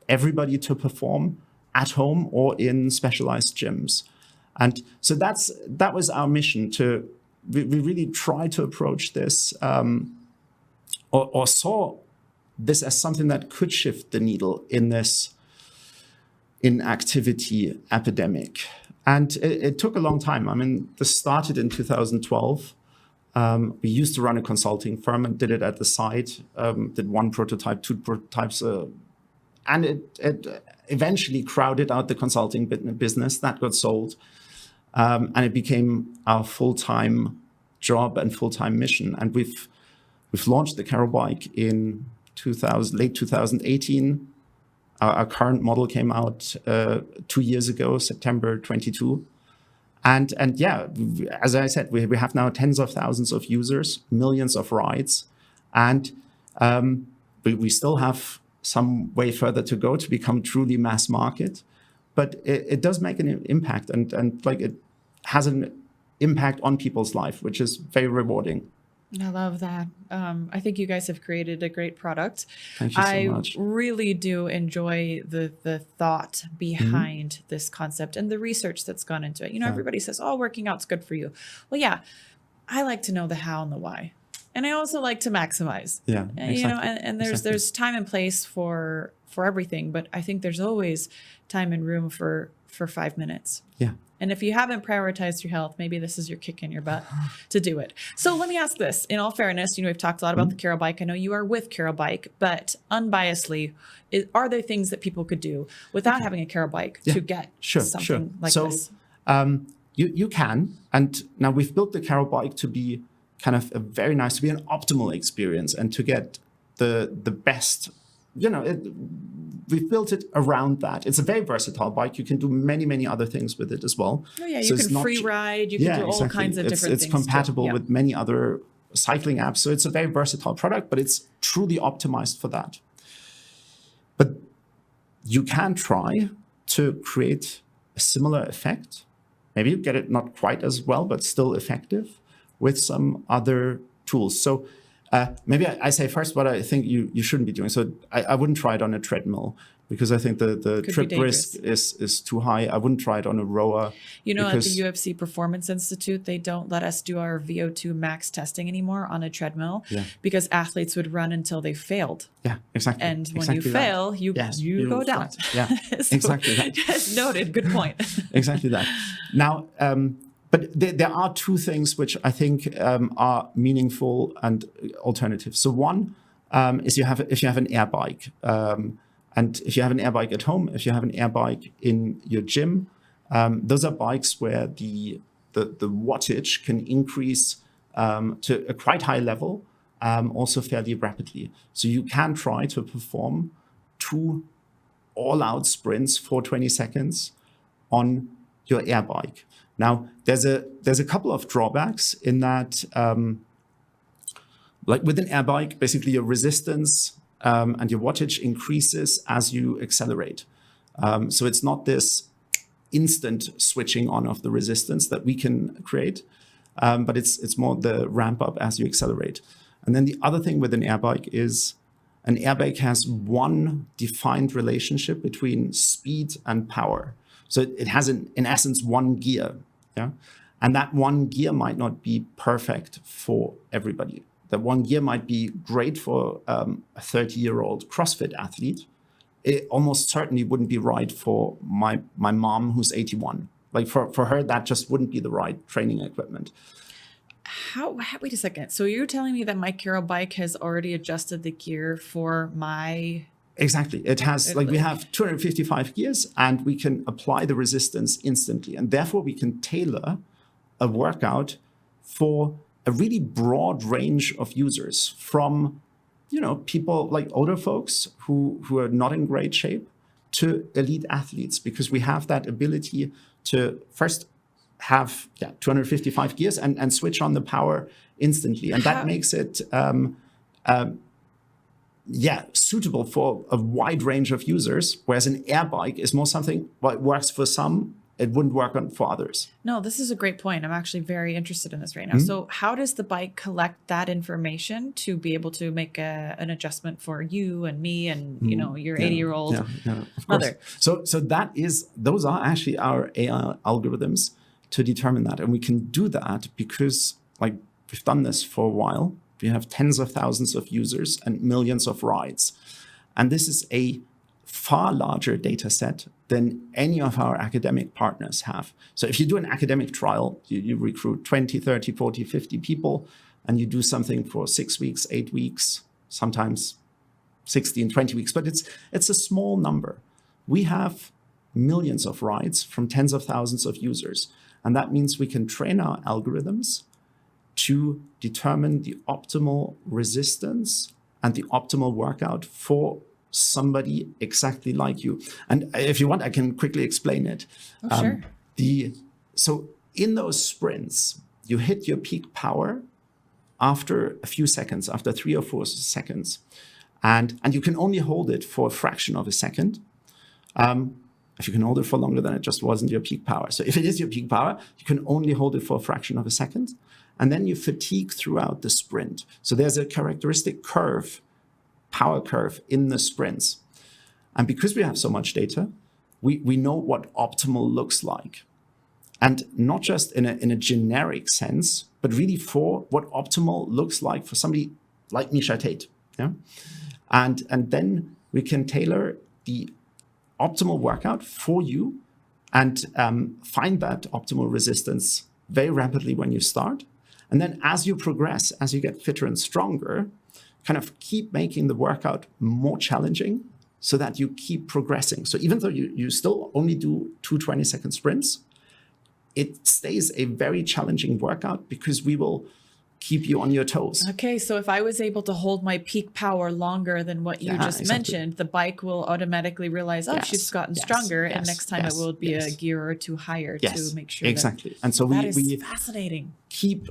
everybody to perform at home or in specialized gyms. And so that was our mission. We really try to approach this or saw this as something that could shift the needle in this inactivity epidemic. And it took a long time. I mean, this started in 2012. We used to run a consulting firm and did it at the site, did one prototype, two prototypes, and it eventually crowded out the consulting business. That got sold, and it became our full-time job and full-time mission. And we've launched the Carol Bike in late 2018. Our current model came out 2 years ago, September 22. And yeah, as I said, we have now tens of thousands of users, millions of rides, and we still have some way further to go to become truly mass market. But it does make an impact, and like it has an impact on people's life, which is very rewarding. I love that. I think you guys have created a great product. Thank you so much. I really do enjoy the thought behind this concept and the research that's gone into it. You know, everybody says, oh, working out's good for you. Well, yeah, I like to know the how and the why. And I also like to maximize. Yeah, exactly. You know, and there's time and place for everything, but I think there's always time and room for 5 minutes. Yeah. And if you haven't prioritized your health, maybe this is your kick in your butt to do it. So let me ask this. In all fairness, you know, we've talked a lot about the Carol Bike. I know you are with Carol Bike, but unbiasedly, are there things that people could do without having a Carol Bike to get something like this? You can. And now we've built the Carol Bike to be kind of to be an optimal experience and to get the best, you know, we've built it around that. It's a very versatile bike. You can do many, many other things with it as well. Oh, yeah, you can free ride. You can do all kinds of different things. It's compatible with many other cycling apps. So it's a very versatile product, but it's truly optimized for that. But you can try to create a similar effect. Maybe you get it not quite as well, but still effective with some other tools. So maybe I say first what I think you shouldn't be doing. So I wouldn't try it on a treadmill because I think the trip risk is too high. I wouldn't try it on a rower. You know, at the UFC Performance Institute, they don't let us do our VO2 max testing anymore on a treadmill because athletes would run until they failed. Yeah, exactly. And when you fail, you go down. Yeah, so, exactly that. Just noted. Good point. Exactly that. Now, but there are two things which I think are meaningful and alternatives. So one is if you have an air bike, and if you have an air bike at home, if you have an air bike in your gym, those are bikes where the wattage can increase to a quite high level, also fairly rapidly. So you can try to perform 2 all-out sprints for 20 seconds on your air bike. Now, there's a couple of drawbacks in that, like with an air bike, basically your resistance and your wattage increases as you accelerate. So it's not this instant switching on of the resistance that we can create, but it's more the ramp up as you accelerate. And then the other thing with an air bike is an air bike has one defined relationship between speed and power. So it has, in essence, one gear. Yeah? And that one gear might not be perfect for everybody. That one gear might be great for a 30-year-old CrossFit athlete. It almost certainly wouldn't be right for my mom who's 81. Like for her, that just wouldn't be the right training equipment. Wait a second. So you're telling me that my Carol Bike has already adjusted the gear for my... Exactly. It has, we have 255 gears and we can apply the resistance instantly. And therefore we can tailor a workout for a really broad range of users, from, you know, people like older folks who are not in great shape to elite athletes, because we have that ability to first have 255 gears and switch on the power instantly. And that makes it suitable for a wide range of users, whereas an air bike is more something, well, it works for some, it wouldn't work for others. No, this is a great point. I'm actually very interested in this right now. Mm-hmm. So how does the bike collect that information to be able to make an adjustment for you and me and, you know, your 80-year-old mother? So those are actually our AI algorithms to determine that. And we can do that because, like, we've done this for a while. We have tens of thousands of users and millions of rides. And this is a far larger data set than any of our academic partners have. So if you do an academic trial, you recruit 20, 30, 40, 50 people, and you do something for 6 weeks, 8 weeks, sometimes 16, 20 weeks, but it's a small number. We have millions of rides from tens of thousands of users. And that means we can train our algorithms to determine the optimal resistance and the optimal workout for somebody exactly like you. And if you want, I can quickly explain it. Oh, sure. So in those sprints, you hit your peak power after a few seconds, after 3 or 4 seconds. And you can only hold it for a fraction of a second. If you can hold it for longer, then it just wasn't your peak power. So if it is your peak power, you can only hold it for a fraction of a second. And then you fatigue throughout the sprint. So there's a characteristic curve, power curve in the sprints. And because we have so much data, we know what optimal looks like. And not just in a generic sense, but really for what optimal looks like for somebody like Miesha Tate. Yeah? And then we can tailor the optimal workout for you and find that optimal resistance very rapidly when you start. And then as you progress, as you get fitter and stronger, kind of keep making the workout more challenging so that you keep progressing. So even though you still only do 2 20-second sprints, it stays a very challenging workout because we will keep you on your toes. Okay, so if I was able to hold my peak power longer than what you just mentioned, the bike will automatically realize, she's gotten stronger, and next time it will be a gear or two higher to make sure. Exactly. And so that we is fascinating. Keep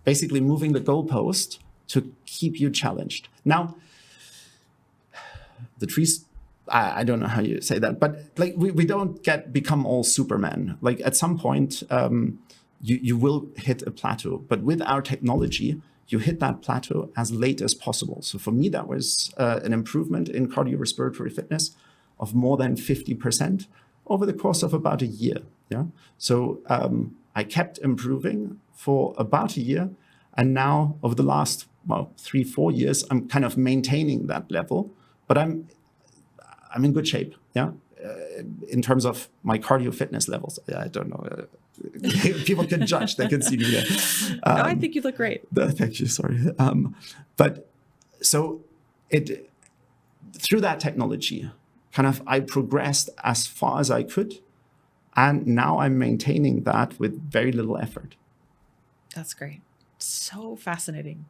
basically moving the goalpost to keep you challenged. Now, the trees, I don't know how you say that, but like we don't become all Superman. Like at some point, you will hit a plateau, but with our technology, you hit that plateau as late as possible. So for me, that was an improvement in cardiorespiratory fitness of more than 50% over the course of about a year. Yeah. So I kept improving for about a year. And now over the last, 3-4 years, I'm kind of maintaining that level, but I'm in good shape. Yeah. In terms of my cardio fitness levels. I don't know. People can judge. They can see me there. No, I think you look great. Thank you. Sorry. But so through that technology, kind of I progressed as far as I could. And now I'm maintaining that with very little effort. That's great. So fascinating.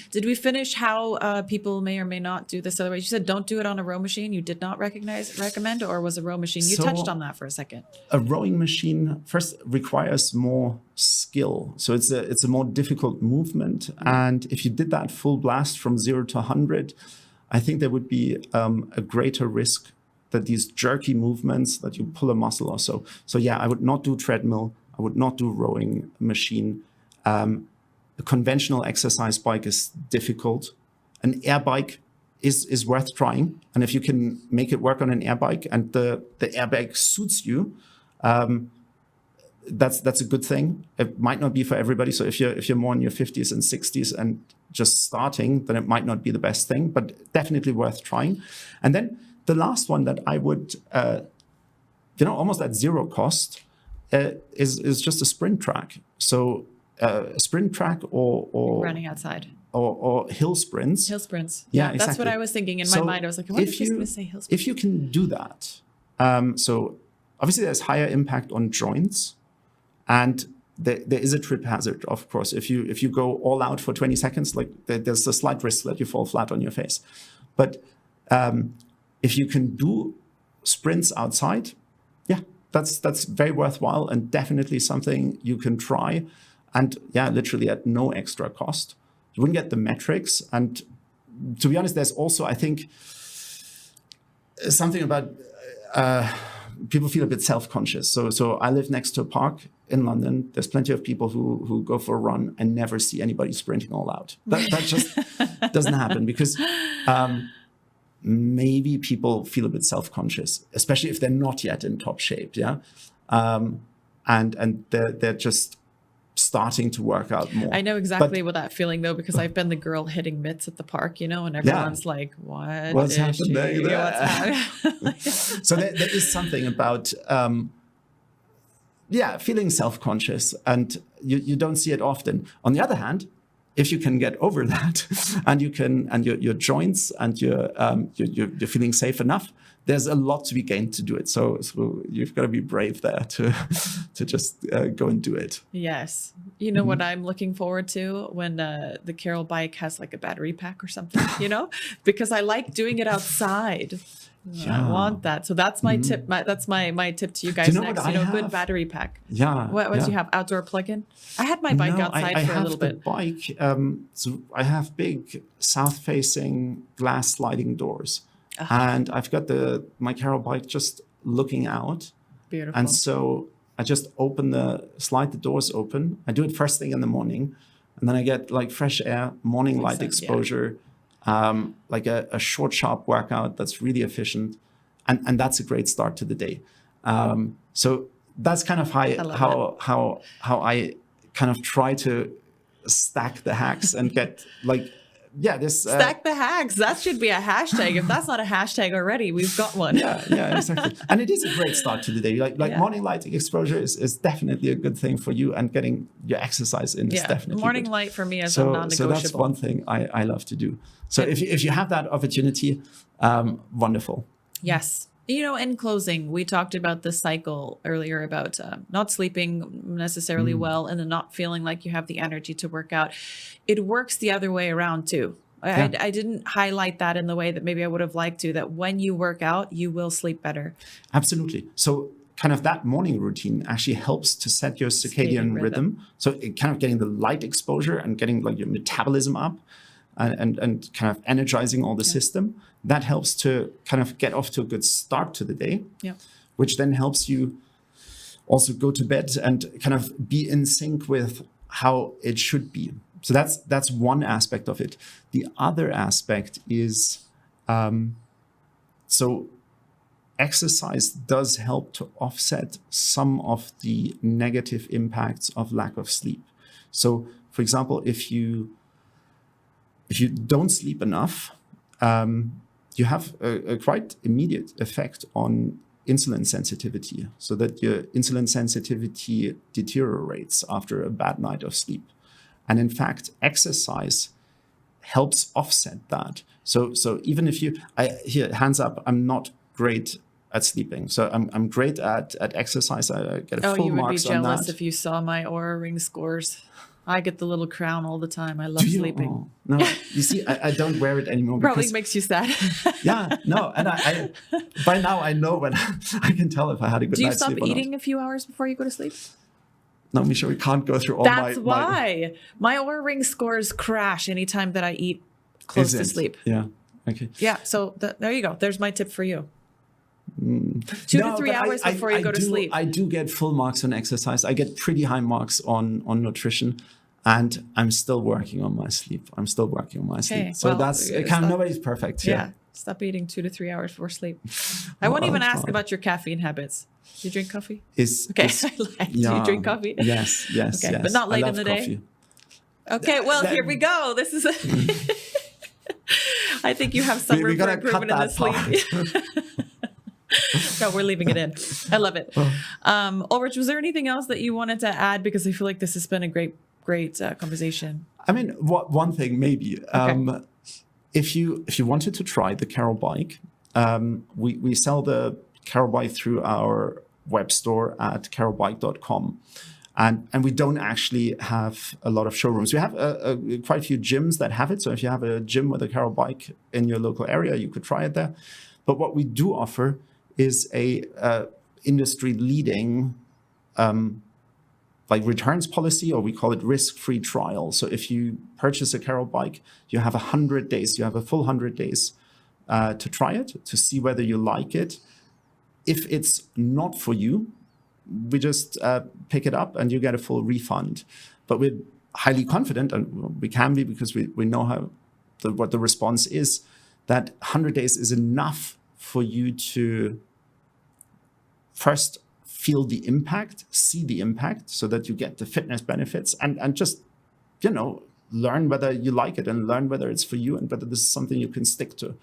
Did we finish how people may or may not do this otherwise? You said don't do it on a row machine. You did not recommend, or was a row machine? You touched on that for a second. A rowing machine first requires more skill. So it's a more difficult movement. And if you did that full blast from 0 to 100, I think there would be a greater risk that these jerky movements, that you pull a muscle or so. So yeah, I would not do treadmill. I would not do rowing machine. A conventional exercise bike is difficult. An air bike is worth trying. And if you can make it work on an air bike and the airbag suits you, that's a good thing. It might not be for everybody. So if you're more in your 50s and 60s and just starting, then it might not be the best thing, but definitely worth trying. And then the last one that I would, almost at zero cost, is just a sprint track. So a sprint track or running outside or hill sprints. Hill sprints. Yeah, That's exactly. what I was thinking in my mind. I was like, what if she's going to say hill sprints? If you can do that, so obviously there's higher impact on joints, and there is a trip hazard, of course. If you go all out for 20 seconds, like there's a slight risk that you fall flat on your face. But if you can do sprints outside, that's very worthwhile and definitely something you can try. And literally at no extra cost. You wouldn't get the metrics. And to be honest, there's also, I think, something about people feel a bit self-conscious. So I live next to a park in London. There's plenty of people who go for a run and never see anybody sprinting all out. That just doesn't happen because maybe people feel a bit self-conscious, especially if they're not yet in top shape. Yeah. And they're just starting to work out more. I know exactly what that feeling though, because I've been the girl hitting mitts at the park, and everyone's like, what's is happening she? there? What's happening? So there is something about, feeling self-conscious, and you don't see it often. On the other hand, if you can get over that, and your joints and you're feeling safe enough, there's a lot to be gained to do it. So you've got to be brave there to just go and do it. Yes. You know what I'm looking forward to when the Carol bike has like a battery pack or something, because I like doing it outside. I want that. So that's my tip. That's my tip to you guys next. Good battery pack. Yeah. What do you have? Outdoor plug-in? I had my bike outside for a little bit. I have the bike. So I have big south-facing glass sliding doors. And I've got my Carol bike just looking out. Beautiful. And so I just slide the doors open. I do it first thing in the morning. And then I get like fresh air, morning light exposure, like a short, sharp workout that's really efficient. And that's a great start to the day. So that's kind of how I kind of try to stack the hacks and get stack the hacks. That should be a hashtag. If that's not a hashtag already, we've got one. Yeah, exactly. And it is a great start to the day. Morning light exposure is definitely a good thing for you, and getting your exercise in is definitely morning good. Light for me is a non-negotiable. So that's one thing I love to do. So if you have that opportunity, wonderful. Yes. In closing, we talked about the cycle earlier about not sleeping necessarily well and then not feeling like you have the energy to work out. It works the other way around too. I didn't highlight that in the way that maybe I would have liked to, that when you work out, you will sleep better. Absolutely. So kind of that morning routine actually helps to set your circadian rhythm. So it kind of getting the light exposure and getting like your metabolism up and kind of energizing all the system. That helps to kind of get off to a good start to the day, which then helps you also go to bed and kind of be in sync with how it should be. So that's one aspect of it. The other aspect is, so exercise does help to offset some of the negative impacts of lack of sleep. So, for example, if you don't sleep enough, you have a quite immediate effect on insulin sensitivity, so that your insulin sensitivity deteriorates after a bad night of sleep. And in fact, exercise helps offset that. So even if hands up, I'm not great at sleeping. So I'm great at exercise. I get full marks on that. Oh, you would be jealous if you saw my Oura Ring scores. I get the little crown all the time. I love sleeping. Oh, no, you see, I don't wear it anymore. Probably makes you sad. And I by now I know when I can tell if I had a good night's sleep. Do you stop eating a few hours before you go to sleep? No, Miesha, we can't go through all That's why. My Oura Ring scores crash anytime that I eat close to sleep. Yeah. Okay. Yeah. So there you go. There's my tip for you. 2 to 3 hours before you go to sleep. I do get full marks on exercise. I get pretty high marks on nutrition, and I'm still working on my sleep. So that's kind of, nobody's perfect. Yeah. Stop eating 2 to 3 hours before sleep. I won't even ask about your caffeine habits. Do you drink coffee? Do you drink coffee? Yes. Okay, but not late in the day. Okay, well, here we go. This is I think you have some room for improvement in the sleep. No, we're leaving it in. I love it. Ulrich, was there anything else that you wanted to add? Because I feel like this has been a great conversation. I mean, one thing maybe. Okay. If you wanted to try the Carol bike, we sell the Carol bike through our web store at carolbike.com. And we don't actually have a lot of showrooms. We have quite a few gyms that have it. So if you have a gym with a Carol bike in your local area, you could try it there. But what we do offer is a industry-leading returns policy, or we call it risk-free trial. So if you purchase a Carol bike, you have 100 days. You have a full 100 days to try it, to see whether you like it. If it's not for you, we just pick it up and you get a full refund. But we're highly confident, and we can be because we know what the response is, that 100 days is enough for you to first feel the impact, see the impact, so that you get the fitness benefits, and just, learn whether you like it and learn whether it's for you and whether this is something you can stick to.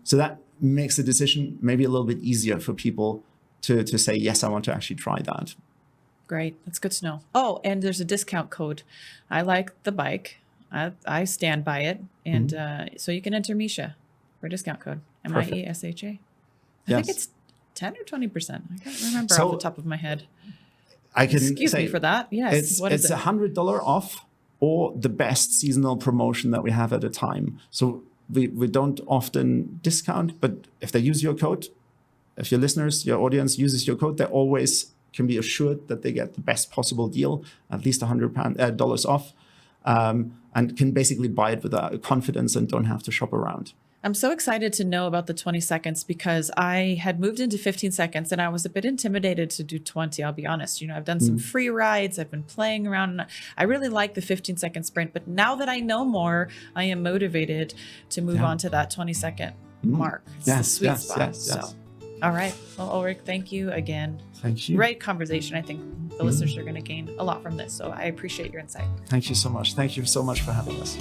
So that makes the decision maybe a little bit easier for people to say, yes, I want to actually try that. Great. That's good to know. Oh, and there's a discount code. I like the bike. I stand by it. And so you can enter Miesha for a discount code. Miesha. I think it's 10 or 20%. I can't remember off the top of my head. I can Excuse say me for that. Yes. It's $100 off, or the best seasonal promotion that we have at a time. So we don't often discount, but if they use your code, if your listeners, your audience uses your code, they always can be assured that they get the best possible deal, at least $100 off, and can basically buy it with confidence and don't have to shop around. I'm so excited to know about the 20 seconds because I had moved into 15 seconds and I was a bit intimidated to do 20. I'll be honest. I've done some free rides. I've been playing around. I really like the 15-second sprint, but now that I know more, I am motivated to move on to that 20-second mark. It's the sweet spot. Yes. All right. Well, Ulrich, thank you again. Thank you. Great conversation. I think the listeners are going to gain a lot from this. So I appreciate your insight. Thank you so much. Thank you so much for having us.